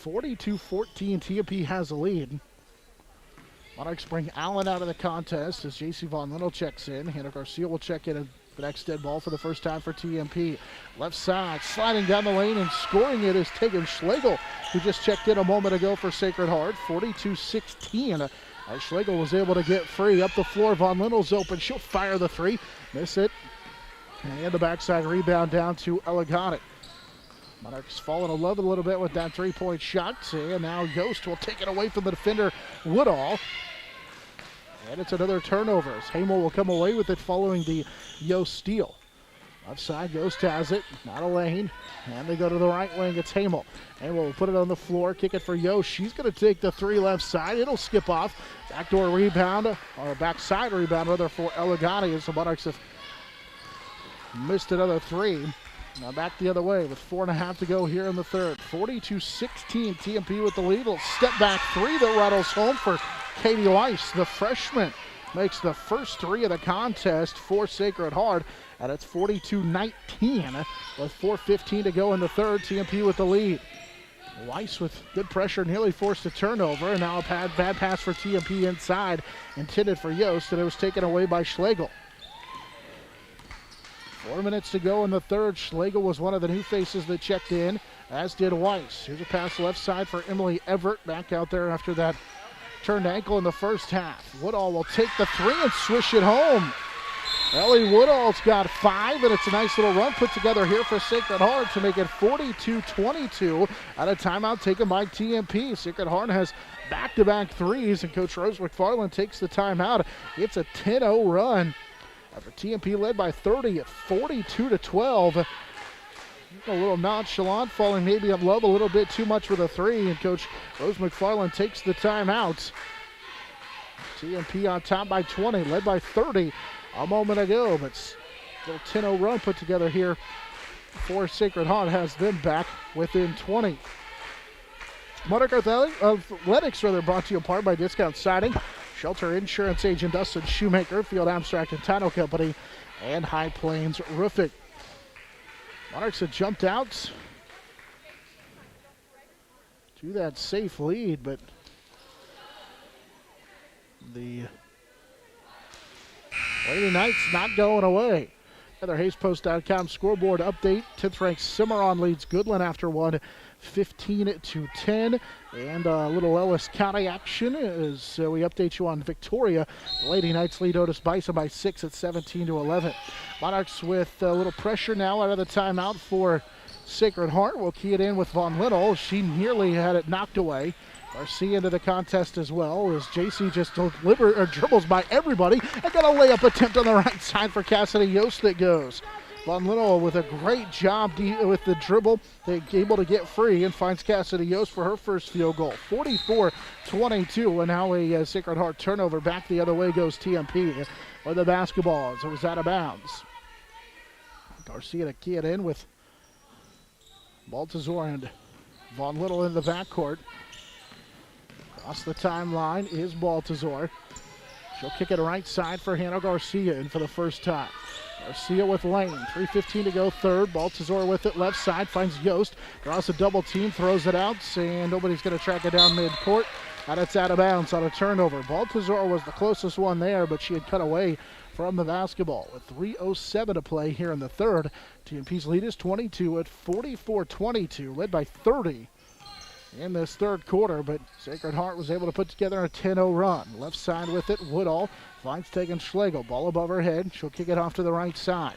42-14, TMP has the lead. Monarchs bring Allen out of the contest as J.C. Von Linnell checks in. Hannah Garcia will check in The next dead ball for the first time for TMP. Left side, sliding down the lane and scoring it is Tegan Schlegel, who just checked in a moment ago for Sacred Heart. 42-16. As Schlegel was able to get free up the floor. Von Linnell's open. She'll fire the three. Miss it. And the backside rebound down to Elegante. Monarchs falling in love a little bit with that three-point shot. And now Yost will take it away from the defender, Woodall. And it's another turnover as Hamel will come away with it following the Yost steal. Left side, Yost has it. Not a lane. And they go to the right wing. It's Hamel. Hamel will put it on the floor. Kick it for Yost. She's going to take the three left side. It'll skip off. Backdoor rebound, or backside rebound rather, for Elegante as the Monarchs have missed another three. Now back the other way with 4.5 to go here in the third. 42-16, TMP with the lead. Little step back three that rattles home for Katie Weiss. The freshman makes the first three of the contest for Sacred Heart. And it's 42-19 with 4:15 to go in the third. TMP with the lead. Weiss with good pressure nearly forced a turnover. And now a bad pass for TMP inside, intended for Yost, and it was taken away by Schlegel. 4 minutes to go in the third. Schlegel was one of the new faces that checked in, as did Weiss. Here's a pass left side for Emily Everett, back out there after that turned ankle in the first half. Woodall will take the three and swish it home. Ellie Woodall's got 5, and it's a nice little run put together here for Sacred Heart to make it 42-22 at a timeout taken by TMP. Sacred Heart has back-to-back threes, and Coach Rose McFarland takes the timeout. It's a 10-0 run after TMP led by 30 at 42-12. A little nonchalant, falling maybe in love a little bit too much with a three, and Coach Rose McFarland takes the timeout. TMP on top by 20, led by 30 a moment ago, but a little 10-0 run put together here for Sacred Heart has them back within 20. Monarch Athletics brought to you in part by Discount Siding, Shelter Insurance Agent Dustin Shoemaker, Field Abstract and Title Company, and High Plains Roofing. Monarchs have jumped out to that safe lead, but the Lady Knights not going away. Another HastePost.com scoreboard update. 10th ranked Cimarron leads Goodland after one, 15-10. And a little Ellis County action as we update you on Victoria. The Lady Knights lead Otis Bison by 6 at 17-11. Monarchs with a little pressure now out of the timeout for Sacred Heart. Will key it in with Von Linnell. She nearly had it knocked away. Garcia into the contest as well as JC just dribbles by everybody and got a layup attempt on the right side for Cassidy Yost that goes. Von Linnell with a great job with the dribble, able to get free and finds Cassidy Yost for her first field goal. 44-22, and now a Sacred Heart turnover. Back the other way goes TMP with the basketball as it was out of bounds. Garcia to key it in with Baltazar and Von Linnell in the backcourt. Across the timeline is Baltazar. She'll kick it right side for Hannah Garcia in for the first time. Garcia with Lane. 3:15 to go third. Baltazar with it left side. Finds Yost. Draws a double team. Throws it out. And nobody's going to track it down midcourt. And it's out of bounds on a turnover. Baltazar was the closest one there, but she had cut away from the basketball. With 3:07 to play here in the third. TMP's lead is 22 at 44-22. Led by 30. In this third quarter, but Sacred Heart was able to put together a 10-0 run. Left side with it, Woodall finds Tegan Schlegel. Ball above her head. She'll kick it off to the right side.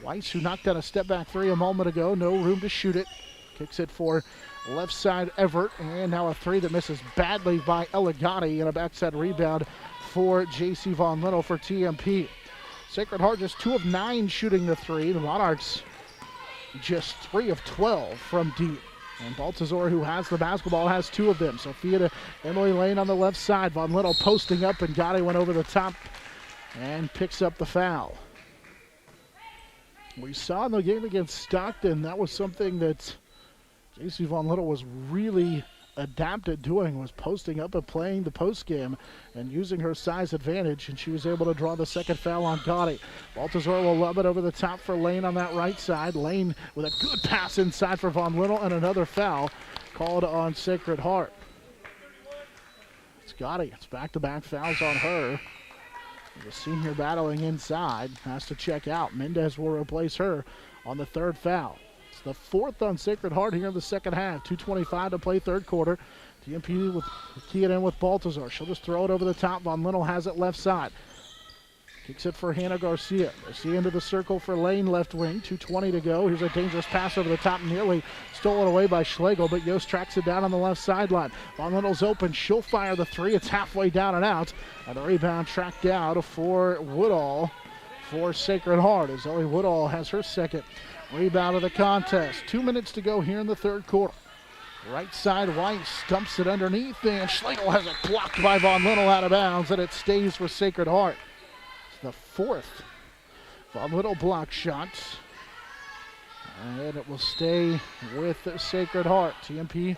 Weiss, who knocked down a step-back three a moment ago. No room to shoot it. Kicks it for left side Everett. And now a three that misses badly by Elegante and a backside rebound for J.C. Von Linnell for TMP. Sacred Heart just 2 of 9 shooting the three. The Monarchs just 3 of 12 from deep. And Baltazar, who has the basketball, has 2 of them. Sophia to Emily Lane on the left side. Von Linnell posting up, and Gotti went over the top and picks up the foul. We saw in the game against Stockton, that was something that J.C. Von Linnell was really adapted doing, was posting up and playing the post game and using her size advantage, and she was able to draw the second foul on Gotti. Baltazar will lob it over the top for Lane on that right side. Lane with a good pass inside for Von Linnell, and another foul called on Sacred Heart. It's Gotti. It's back-to-back fouls on her. The senior battling inside, has to check out. Mendez will replace her on the third foul. It's the fourth on Sacred Heart here in the second half. 2:25 to play third quarter. TMP with key it in with Baltazar. She'll just throw it over the top. Von Little has it left side. Kicks it for Hannah Garcia. Garcia into the circle for Lane, left wing. 2:20 to go. Here's a dangerous pass over the top, nearly stolen away by Schlegel, but Yost tracks it down on the left sideline. Von Little's open. She'll fire the three. It's halfway down and out. And the rebound tracked out for Woodall for Sacred Heart, as Ellie Woodall has her second rebound of the contest. 2 minutes to go here in the third quarter. Right side, Weiss stumps it underneath, and Schlegel has it blocked by Von Little out of bounds, and it stays for Sacred Heart. The fourth Von Little block shot, and it will stay with Sacred Heart. TMP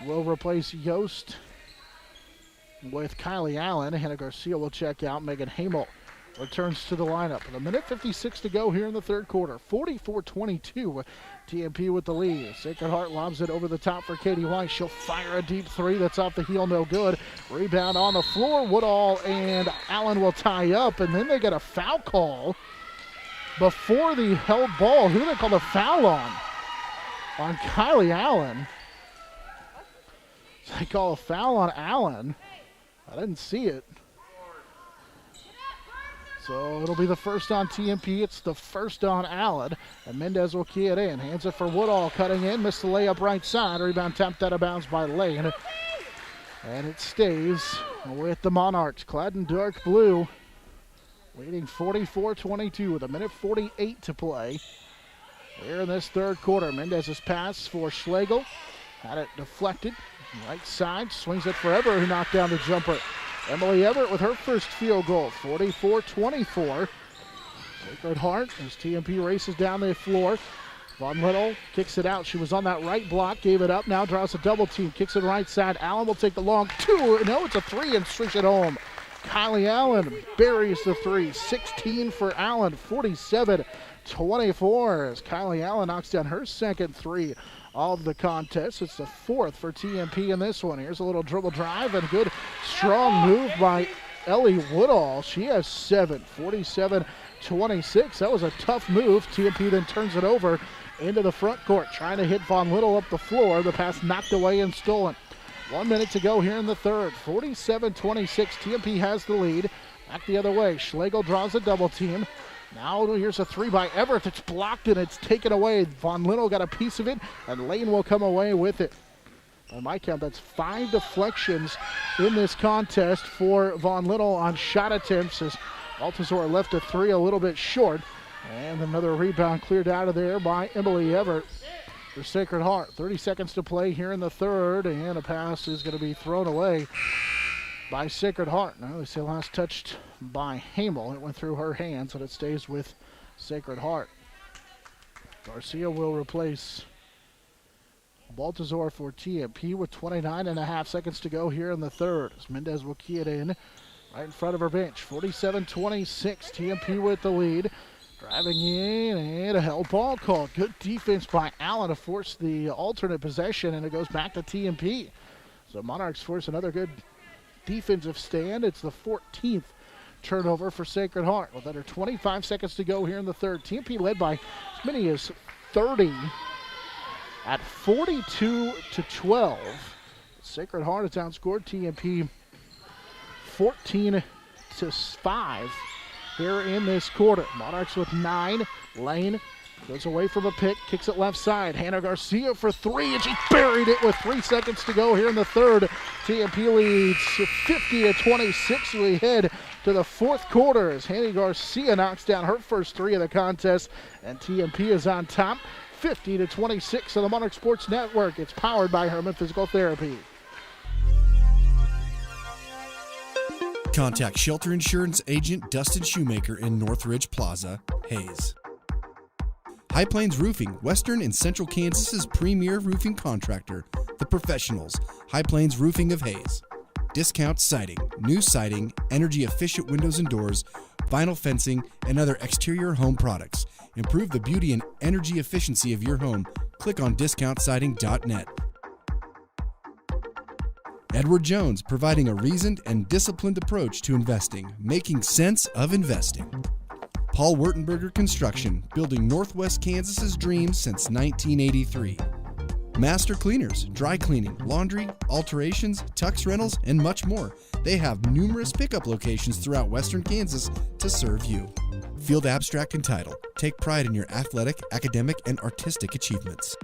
will replace Yost with Kylie Allen. Hannah Garcia will check out. Megan Hamel returns to the lineup. With 1:56 to go here in the third quarter. 44-22, TMP with the lead. Sacred Heart lobs it over the top for Katie Weiss. She'll fire a deep three that's off the heel, no good. Rebound on the floor. Woodall and Allen will tie up, and then they get a foul before the held ball. Who do they call the foul on? On Kylie Allen. They call a foul on Allen. I didn't see it. So it'll be the first on TMP. It's the first on Allen. And Mendez will key it in. Hands it for Woodall, cutting in. Missed the layup right side. Rebound tapped out of bounds by Lane. And it stays with the Monarchs. Clad in dark blue. Leading 44-22 with 1:48 to play. Here in this third quarter. Mendez's pass for Schlegel. Had it deflected. Right side. Swings it for Everett, who knocked down the jumper. Emily Everett with her first field goal, 44-24. Sacred Heart as TMP races down the floor. Von Little kicks it out. She was on that right block, gave it up, now draws a double team, kicks it right side. Allen will take the long two. No, it's a three and switch it home. Kylie Allen buries the three. 16 for Allen, 47-24 as Kylie Allen knocks down her second three of the contest. It's the fourth for TMP in this one. Here's a little dribble drive and good strong move by Ellie Woodall. She has 7, 47-26. That was a tough move. TMP then turns it over into the front court, trying to hit Von Little up the floor. The pass knocked away and stolen. 1 minute to go here in the third. 47-26. TMP has the lead. Back the other way. Schlegel draws a double team. Now here's a three by Everett. It's blocked and it's taken away. Von Little got a piece of it, and Lane will come away with it. By my count, that's 5 deflections in this contest for Von Little on shot attempts as Baltazar left a three a little bit short. And another rebound cleared out of there by Emily Everett for Sacred Heart. 30 seconds to play here in the third, and a pass is going to be thrown away by Sacred Heart. Now they say last touched by Hamel. It went through her hands, and it stays with Sacred Heart. Garcia will replace Baltazar for TMP with 29.5 seconds to go here in the third. As Mendez will key it in right in front of her bench. 47-26, TMP with the lead. Driving in, and a held ball call. Good defense by Allen to force the alternate possession, and it goes back to TMP. So Monarchs force another good defensive stand. It's the 14th turnover for Sacred Heart with under 25 seconds to go here in the third. TMP led by as many as 30 at 42-12. Sacred Heart has outscored TMP 14-5 here in this quarter. Monarchs with 9. Lane goes away from a pick, kicks it left side. Hannah Garcia for three, and she buried it with 3 seconds to go here in the third. TMP leads 50-26. We head to the fourth quarter as Hannah Garcia knocks down her first three of the contest, and TMP is on top, 50-26 on the Monarch Sports Network. It's powered by Herman Physical Therapy. Contact Shelter Insurance Agent Dustin Shoemaker in Northridge Plaza, Hayes. High Plains Roofing, Western and Central Kansas's premier roofing contractor, The Professionals, High Plains Roofing of Hayes. Discount siding, new siding, energy-efficient windows and doors, vinyl fencing, and other exterior home products. Improve the beauty and energy efficiency of your home. Click on discountsiding.net. Edward Jones, providing a reasoned and disciplined approach to investing, making sense of investing. Paul Wurtenberger Construction, building Northwest Kansas's dreams since 1983. Master Cleaners, dry cleaning, laundry, alterations, tux rentals, and much more. They have numerous pickup locations throughout western Kansas to serve you. Field Abstract and Title. Take pride in your athletic, academic, and artistic achievements.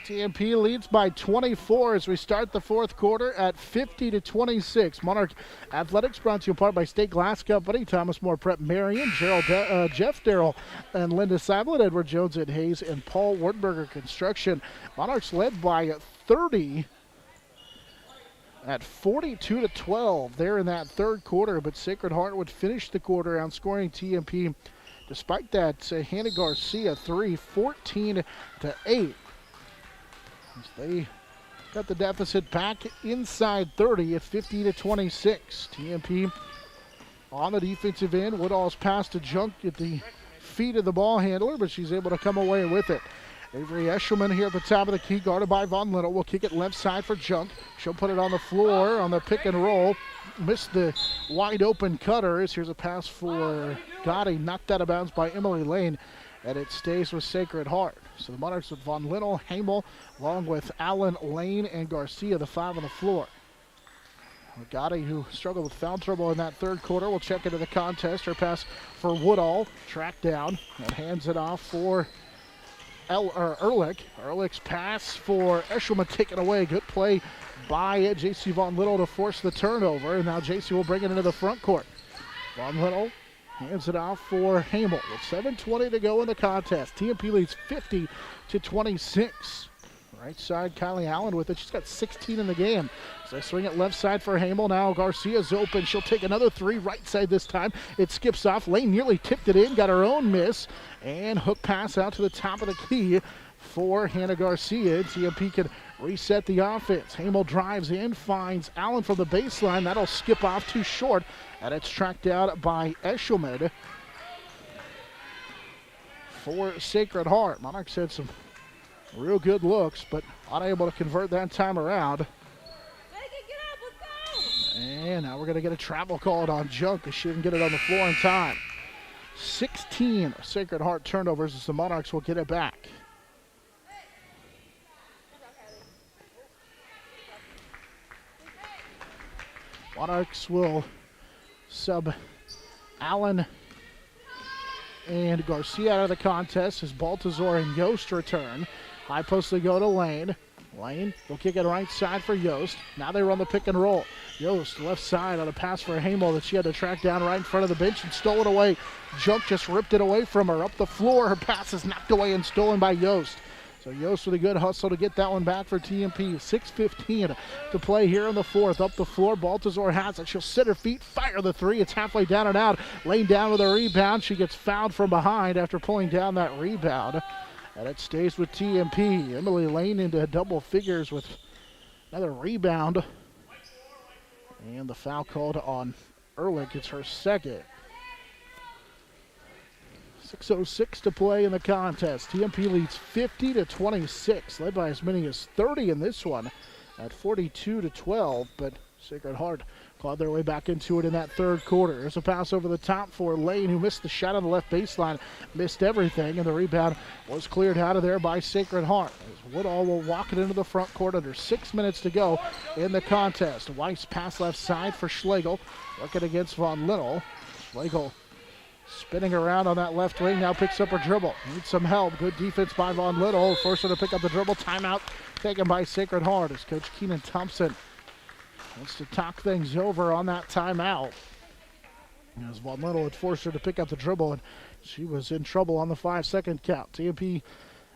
TMP leads by 24 as we start the fourth quarter at 50-26. Monarch Athletics brought to you in part by State Glass Company, Thomas More Prep Marian, Jeff Darrell, and Linda Seiblet, Edward Jones at Hayes, and Paul Wurtenberger Construction. Monarchs led by 30 at 42-12 there in that third quarter, but Sacred Heart would finish the quarter outscoring TMP despite that Hannah Garcia 3, 14-8. They got the deficit back inside 30 at 50-26. TMP on the defensive end. Woodall's pass to Junk at the feet of the ball handler, but she's able to come away with it. Avery Eshelman here at the top of the key, guarded by Von Little. Will kick it left side for Junk. She'll put it on the floor on the pick and roll. Missed the wide open cutters. Here's a pass for Gotti, knocked out of bounds by Emily Lane, and it stays with Sacred Heart. So the Monarchs with Von Little, Hamel, along with Allen, Lane, and Garcia, the five on the floor. Gotti, who struggled with foul trouble in that third quarter, will check into the contest. Her pass for Woodall, tracked down, and hands it off for Ehrlich. Ehrlich's pass for Eshelman taken away. Good play by J.C. Von Little to force the turnover, and now J.C. will bring it into the front court. Von Little hands it off for Hamel with 7:20 to go in the contest. TMP leads 50-26. Right side, Kylie Allen with it. She's got 16 in the game. So they swing it left side for Hamel. Now Garcia's open. She'll take another three right side this time. It skips off. Lane nearly tipped it in, got her own miss. And hook pass out to the top of the key for Hannah Garcia. TMP can reset the offense. Hamel drives in, finds Allen from the baseline. That'll skip off too short. And it's tracked out by Eshelman for Sacred Heart. Monarchs had some real good looks, but unable to convert that time around. And now we're going to get a travel called on Junk as she didn't get it on the floor in time. 16 Sacred Heart turnovers as the Monarchs will get it back. Monarchs will sub Allen and Garcia out of the contest as Baltazar and Yost return. High post they go to Lane. Lane will kick it right side for Yost. Now they run the pick and roll. Yost left side on a pass for Hamel that she had to track down right in front of the bench and stole it away. Junk just ripped it away from her. Up the floor, her pass is knocked away and stolen by Yost. So Yost with a good hustle to get that one back for TMP. 6:15 to play here in the fourth. Up the floor, Baltazar has it. She'll sit her feet, fire the three. It's halfway down and out. Lane down with a rebound. She gets fouled from behind after pulling down that rebound. And it stays with TMP. Emily Lane into double figures with another rebound. And the foul called on Ehrlich. It's her second. 6:06 to play in the contest. TMP leads 50-26, led by as many as 30 in this one at 42-12, but Sacred Heart clawed their way back into it in that third quarter. There's a pass over the top for Lane, who missed the shot on the left baseline, missed everything, and the rebound was cleared out of there by Sacred Heart. As Woodall will walk it into the front court under 6 minutes to go in the contest. Weiss pass left side for Schlegel, working against Von Little. Schlegel spinning around on that left wing, now picks up her dribble. Needs some help. Good defense by Von Little. Force her to pick up the dribble. Timeout taken by Sacred Heart as Coach Keenan Thompson wants to talk things over on that timeout. As Von Little had forced her to pick up the dribble, and she was in trouble on the 5-second count. TMP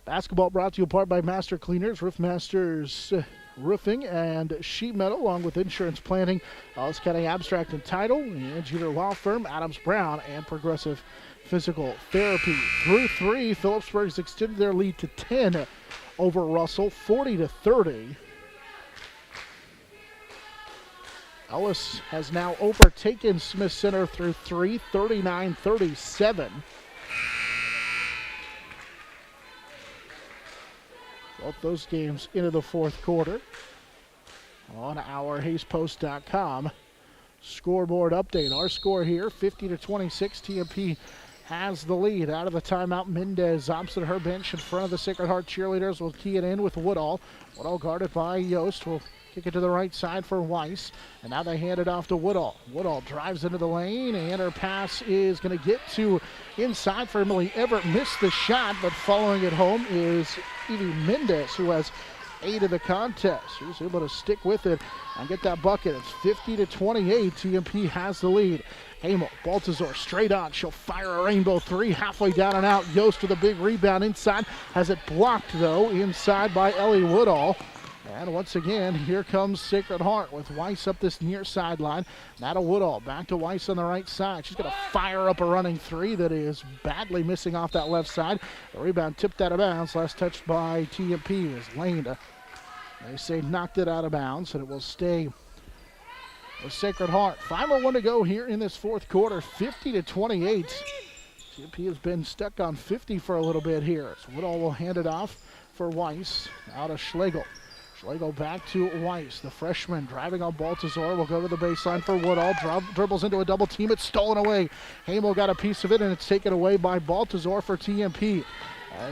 basketball brought to you in part by Master Cleaners, Roof Masters Roofing, and Sheet Metal, along with Insurance Planning, Alice County Abstract and Title, and Jeter Law Firm, Adams Brown, and Progressive Physical Therapy. Through three, Phillipsburg's extended their lead to 10 over Russell, 40-30. Ellis has now overtaken Smith Center through 3, 39-37. Both those games into the fourth quarter on our HaysPost.com scoreboard update. Our score here, 50-26. TMP has the lead. Out of the timeout, Mendez opposite her bench in front of the Sacred Heart cheerleaders will key it in with Woodall. Woodall guarded by Yost will kick it to the right side for Weiss. And now they hand it off to Woodall. Woodall drives into the lane, and her pass is going to get to inside for Emily Everett. Missed the shot, but following it home is Evie Mendez, who has 8 of the contest. She was able to stick with it and get that bucket. It's 50-28. TMP has the lead. Hamel, Baltazar straight on. She'll fire a rainbow three halfway down and out. Yost with a big rebound inside. Has it blocked, though, inside by Ellie Woodall. And once again, here comes Sacred Heart with Weiss up this near sideline. Now to Woodall. Back to Weiss on the right side. She's going to fire up a running three that is badly missing off that left side. The rebound tipped out of bounds. Last touched by TMP is Lane. They say knocked it out of bounds, and it will stay with Sacred Heart. 5:01 to go here in this fourth quarter. 50-28. TMP has been stuck on 50 for a little bit here. So Woodall will hand it off for Weiss. Out of Schlegel. Schlegel back to Weiss. The freshman driving on Baltazar will go to the baseline for Woodall. Dribbles into a double team. It's stolen away. Hamel got a piece of it, and it's taken away by Baltazar for TMP.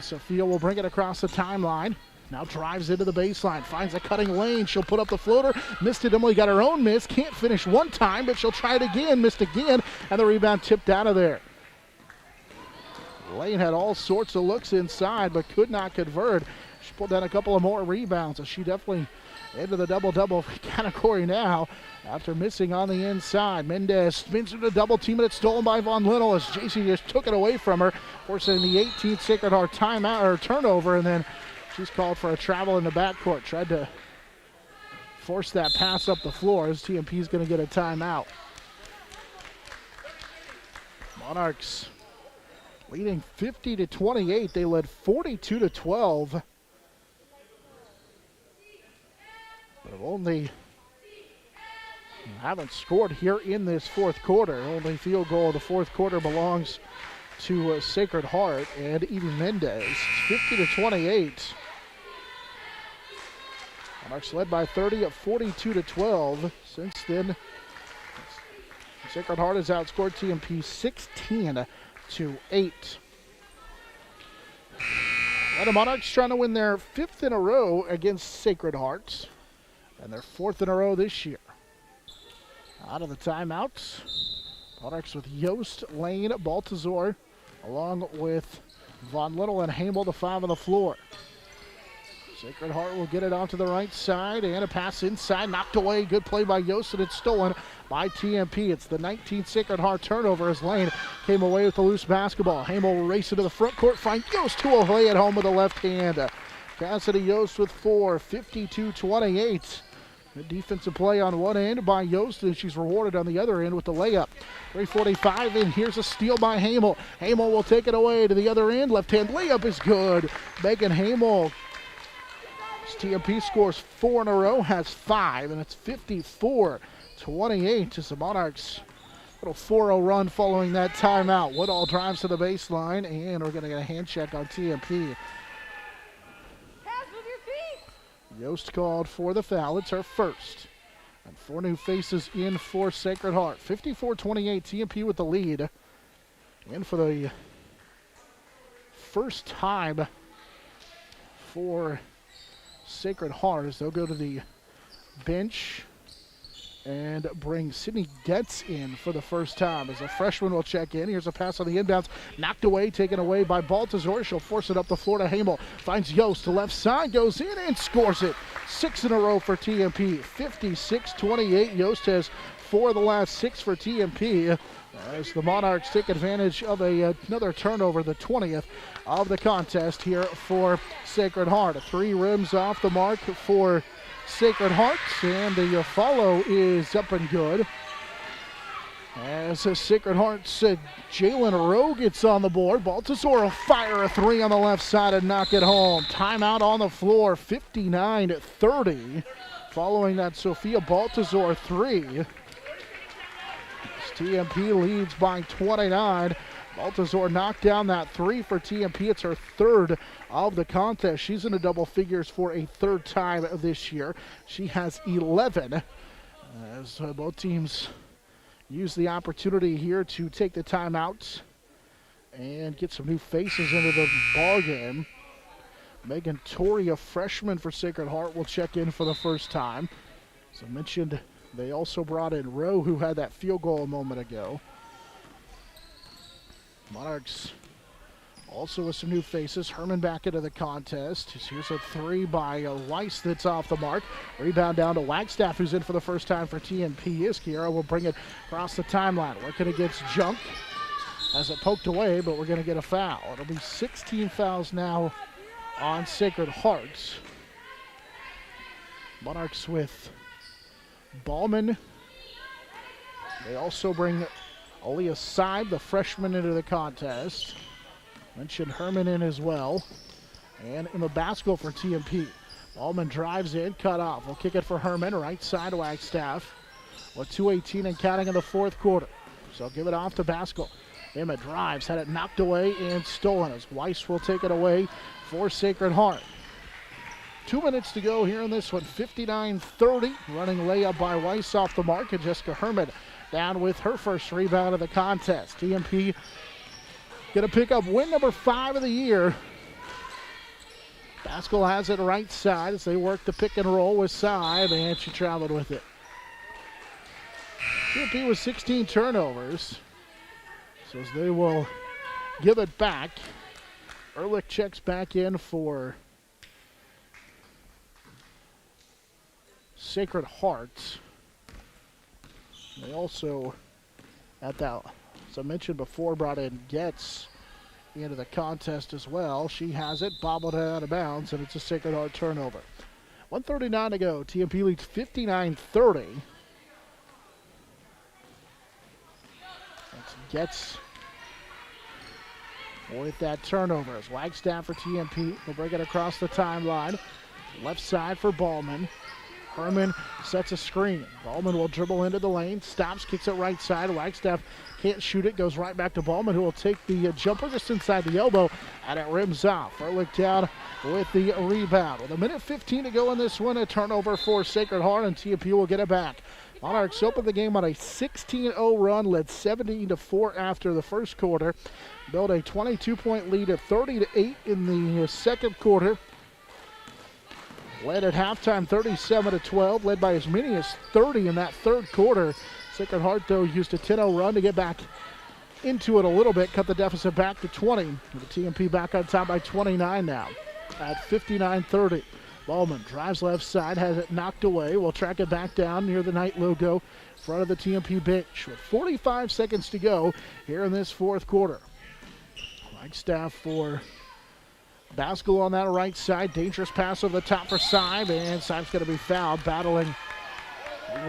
Sophia will bring it across the timeline. Now drives into the baseline. Finds a cutting lane. She'll put up the floater. Missed it. Emily got her own miss. Can't finish one time, but she'll try it again. Missed again, and the rebound tipped out of there. Lane had all sorts of looks inside, but could not convert. She pulled down a couple of more rebounds, so she definitely into the double-double category now after missing on the inside. Mendez spins into the double team, and it's stolen by Von Linnell as JC just took it away from her, forcing the 18th Sacred Heart timeout or turnover, and then she's called for a travel in the backcourt. Tried to force that pass up the floor as TMP is going to get a timeout. Monarchs leading 50-28. They led 42-12. But haven't scored here in this fourth quarter. Only field goal of the fourth quarter belongs to Sacred Heart and Evie Mendez. 50-28. Monarchs led by 30 at 42-12. Since then, Sacred Heart has outscored TMP 16-8. The Monarchs trying to win their 5th in a row against Sacred Heart, and their 4th in a row this year. Out of the timeouts, Monarchs with Yost, Lane, Baltazar, along with Von Little and Hamel, the 5 on the floor. Sacred Heart will get it onto the right side, and a pass inside, knocked away. Good play by Yost, and it's stolen by TMP. It's the 19th Sacred Heart turnover as Lane came away with the loose basketball. Hamel will race into the front court, find Yost, who will lay it home with the left hand. Cassidy Yost with 4, 52-28. Good defensive play on one end by Yost, and she's rewarded on the other end with the layup. 3:45 in. Here's a steal by Hamel. Hamel will take it away to the other end. Left-hand layup is good. Megan Hamel. TMP scores 4 in a row, has 5, and it's 54-28 as the Monarchs. Little 4-0 run following that timeout. Woodall drives to the baseline, and we're going to get a hand check on TMP. Yost called for the foul. It's her first. And 4 new faces in for Sacred Heart. 54-28, TMP with the lead. And for the first time for Sacred Heart, as they'll go to the bench and bring Sydney Getz in for the first time as a freshman will check in. Here's a pass on the inbounds, knocked away, taken away by Baltazar. She'll force it up the floor to Hamel. Finds Yost to left side, goes in and scores it. 6 in a row for TMP. 56-28. Yost has 4 of the last 6 for TMP as the Monarchs take advantage of another turnover, the 20th of the contest here for Sacred Heart. 3 rims off the mark for Sacred Heart, and the follow is up and good. As Sacred Heart's Jalen Rowe gets on the board, Baltazar will fire a three on the left side and knock it home. Timeout on the floor, 59-30. Following that Sophia Baltazar three. TMP leads by 29. Baltazar knocked down that three for TMP. It's her third of the contest. She's in the double figures for a third time this year. She has 11. As both teams use the opportunity here to take the timeout and get some new faces into the ball game. Megan Torrey, a freshman for Sacred Heart, will check in for the first time. As I mentioned, they also brought in Rowe, who had that field goal a moment ago. Monarchs also with some new faces. Herman back into the contest. Here's a three by Weiss that's off the mark. Rebound down to Wagstaff, who's in for the first time for TMP. Iskiera will bring it across the timeline. Working against Junk. Has it poked away, but we're going to get a foul. It'll be 16 fouls now on Sacred Hearts. Monarchs with Ballman. They also bring Aaliyah Seib, the freshman, into the contest. Mentioned Herman in as well. And in the basket for TMP. Ballman drives in, cut off. We'll kick it for Herman, right side Wagstaff. With 2:18 and counting in the fourth quarter. So give it off to Baskel. Emma drives, had it knocked away and stolen as Weiss will take it away for Sacred Heart. 2 minutes to go here in this one, 59-30. Running layup by Weiss off the mark, and Jessica Herman down with her first rebound of the contest. TMP going to pick up win number 5 of the year. Baskel has it right side as they work the pick and roll with Seib, and she traveled with it. TMP with 16 turnovers. So as they will give it back. Ehrlich checks back in for Sacred Heart. They also, at that, as I mentioned before, brought in Getz into the contest as well. She has it, bobbled out of bounds, and it's a Sacred Heart turnover. 1:39 to go. TMP leads 59-30. That's Getz with that turnover. As Wagstaff for TMP will bring it across the timeline. Left side for Ballman. Herman sets a screen. Ballman will dribble into the lane, stops, kicks it right side. Wagstaff can't shoot it, goes right back to Ballman, who will take the jumper just inside the elbow, and it rims off. Ehrlich down with the rebound. With 1:15 to go in this one, a turnover for Sacred Heart, and TMP will get it back. Monarchs opened the game on a 16-0 run, led 17-4 after the first quarter. Built a 22-point lead at 30-8 in the second quarter. Led at halftime 37-12, led by as many as 30 in that third quarter. Sacred Heart, though, used a 10-0 run to get back into it a little bit, cut the deficit back to 20. With the TMP back on top by 29 now at 59-30. Ballman drives left side, has it knocked away. Will track it back down near the Knight logo, front of the TMP bench. With 45 seconds to go here in this fourth quarter. Wagstaff for Baskel on that right side. Dangerous pass over the top for Seib, and Seib's going to be fouled, battling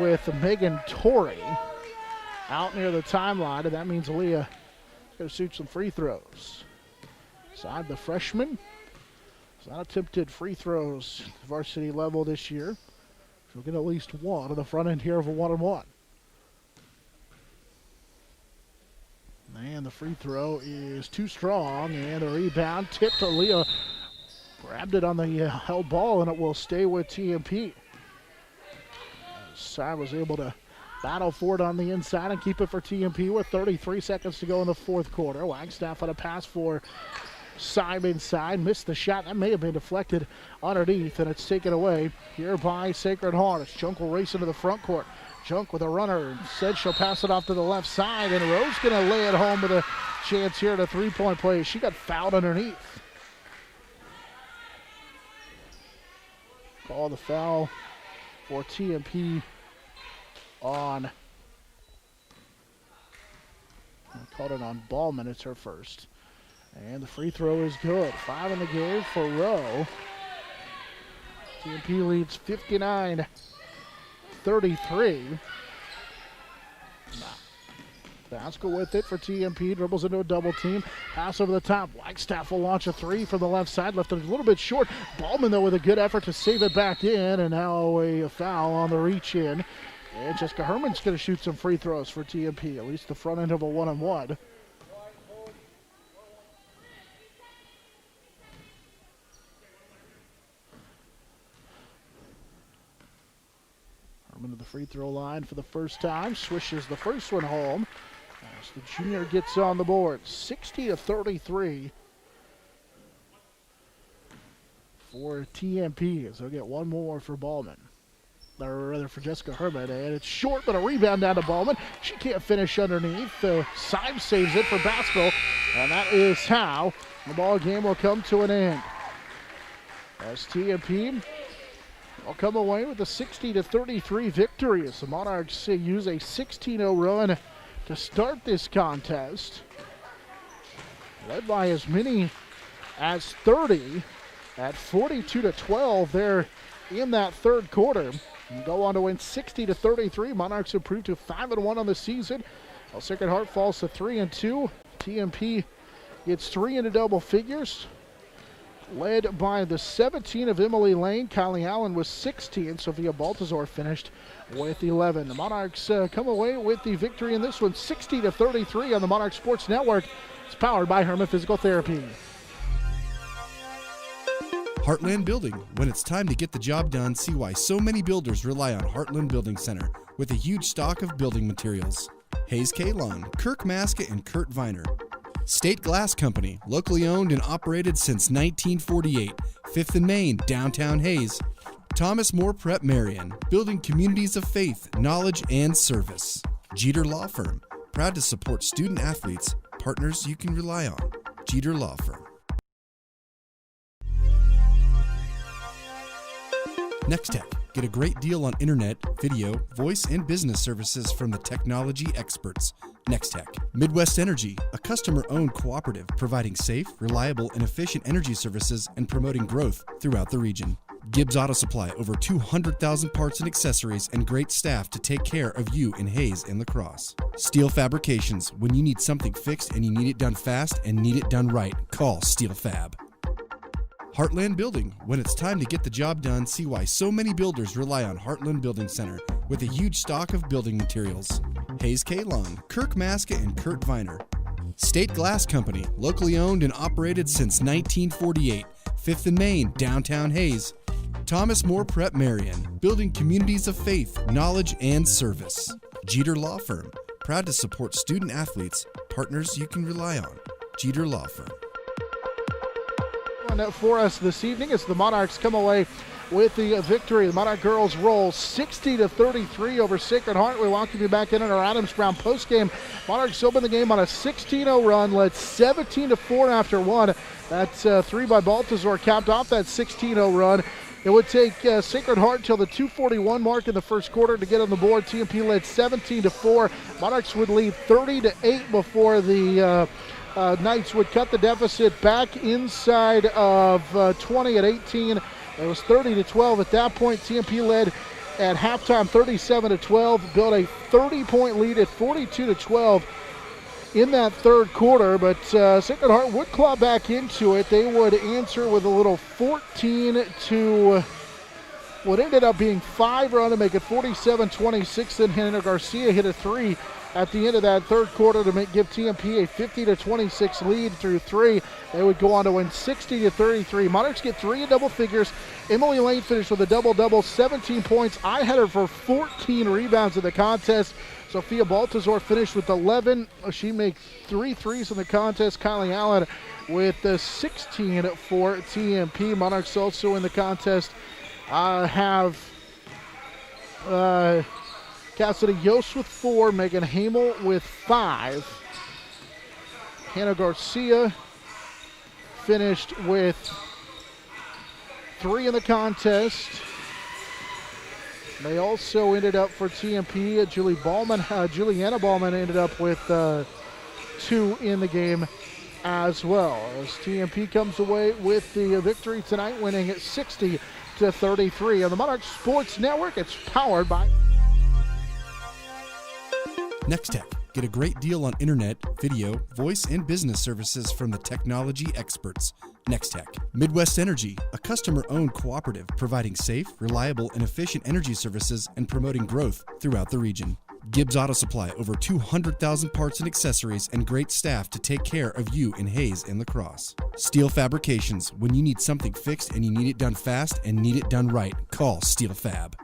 with Megan Torrey out near the timeline, and that means Aaliyah is going to shoot some free throws. Seib, the freshman, has not attempted free throws at the varsity level this year. She'll get at least one on the front end here of a 1-on-1. And the free throw is too strong, and the rebound tipped. Aaliyah grabbed it on the held ball, and it will stay with TMP. Seib was able to battle for it on the inside and keep it for TMP with 33 seconds to go in the fourth quarter. Wagstaff on a pass for Seib inside, missed the shot. That may have been deflected underneath, and it's taken away here by Sacred Heart. It's Junk will race into the front court. Junk with a runner, said she'll pass it off to the left side, and Rowe's going to lay it home with a chance here at a three-point play. She got fouled underneath. Call the foul for TMP on, called it on Ballman. It's her first. And the free throw is good. 5 in the game for Rowe. TMP leads 59-33. Pascal with it for TMP, dribbles into a double team, pass over the top. Wagstaff will launch a three from the left side, left it a little bit short. Ballman, though, with a good effort to save it back in, and now a foul on the reach in. And Jessica Herman's going to shoot some free throws for TMP, at least the front end of a 1-on-1. Herman to the free throw line for the first time, swishes the first one home as the junior gets on the board. 60-33 for TMP as they'll get one more for Ballman. Or rather for Jessica Herman, and it's short, but a rebound down to Ballman. She can't finish underneath. Symes saves it for Basco, and that is how the ball game will come to an end. As TMP will come away with a 60-33 victory as the Monarchs use a 16-0 run to start this contest. Led by as many as 30 at 42-12 there in that third quarter. And go on to win 60-33. Monarchs improve to 5-1 on the season. While Sacred Heart falls to 3-2. TMP gets 3 into double figures. Led by the 17 of Emily Lane. Kylie Allen was 16. Sophia Baltazar finished with 11. The Monarchs come away with the victory in this one, 60-33 on the Monarch Sports Network. It's powered by Herman Physical Therapy. Heartland Building. When it's time to get the job done, see why so many builders rely on Heartland Building Center with a huge stock of building materials. Hayes K. Long, Kirk Maska, and Kurt Viner. State Glass Company, locally owned and operated since 1948. 5th and Main, downtown Hayes. Thomas More Prep Marian, building communities of faith, knowledge, and service. Jeter Law Firm, proud to support student athletes, partners you can rely on. Jeter Law Firm. Next Tech. Get a great deal on internet, video, voice, and business services from the technology experts. Next Tech. Midwest Energy, a customer-owned cooperative providing safe, reliable, and efficient energy services and promoting growth throughout the region. Gibbs Auto Supply, over 200,000 parts and accessories and great staff to take care of you in Hayes and La Crosse. Steel Fabrications, when you need something fixed and you need it done fast and need it done right, call Steel Fab. Heartland Building. When it's time to get the job done, see why so many builders rely on Heartland Building Center with a huge stock of building materials. Hayes K. Long, Kirk Maska, and Kurt Viner. State Glass Company, locally owned and operated since 1948. 5th and Main, downtown Hayes. Thomas More Prep Marian, building communities of faith, knowledge, and service. Jeter Law Firm, proud to support student athletes, partners you can rely on. Jeter Law Firm. For us this evening as the Monarchs come away with the victory. The Monarch girls roll 60-33 over Sacred Heart. We welcome you back in our Adams Brown postgame. Monarchs open the game on a 16-0 run, led 17-4 after one. That's 3 by Baltazar, capped off that 16-0 run. It would take Sacred Heart till the 2:41 mark in the first quarter to get on the board. TMP led 17-4. Monarchs would lead 30-8 before the Knights would cut the deficit back inside of 20 at 18. It was 30-12 at that point. TMP led at halftime 37-12, built a 30-point lead at 42-12 in that third quarter, but Sacred Heart would claw back into it. They would answer with a little 14 to what ended up being 5 run to make it 47-26. Then Hannah Garcia hit a 3 at the end of that third quarter to give TMP a 50-26 lead through 3. They would go on to win 60-33. Monarchs get 3 in double figures. Emily Lane finished with a double-double, 17 points. I had her for 14 rebounds in the contest. Sophia Baltazar finished with 11. She made 3 threes in the contest. Kylie Allen with 16 for TMP. Monarchs also in the contest have Cassidy Yost with 4, Megan Hamel with 5. Hannah Garcia finished with 3 in the contest. They also ended up for TMP, Juliana Ballman ended up with 2 in the game as well. As TMP comes away with the victory tonight, winning at 60-33. On the Monarch Sports Network, it's powered by Next Tech. Get a great deal on internet, video, voice, and business services from the technology experts. Nextech. Midwest Energy, a customer-owned cooperative providing safe, reliable, and efficient energy services and promoting growth throughout the region. Gibbs Auto Supply, over 200,000 parts and accessories and great staff to take care of you in Hayes and La Crosse. Steel Fabrications, when you need something fixed and you need it done fast and need it done right, call Steel Fab.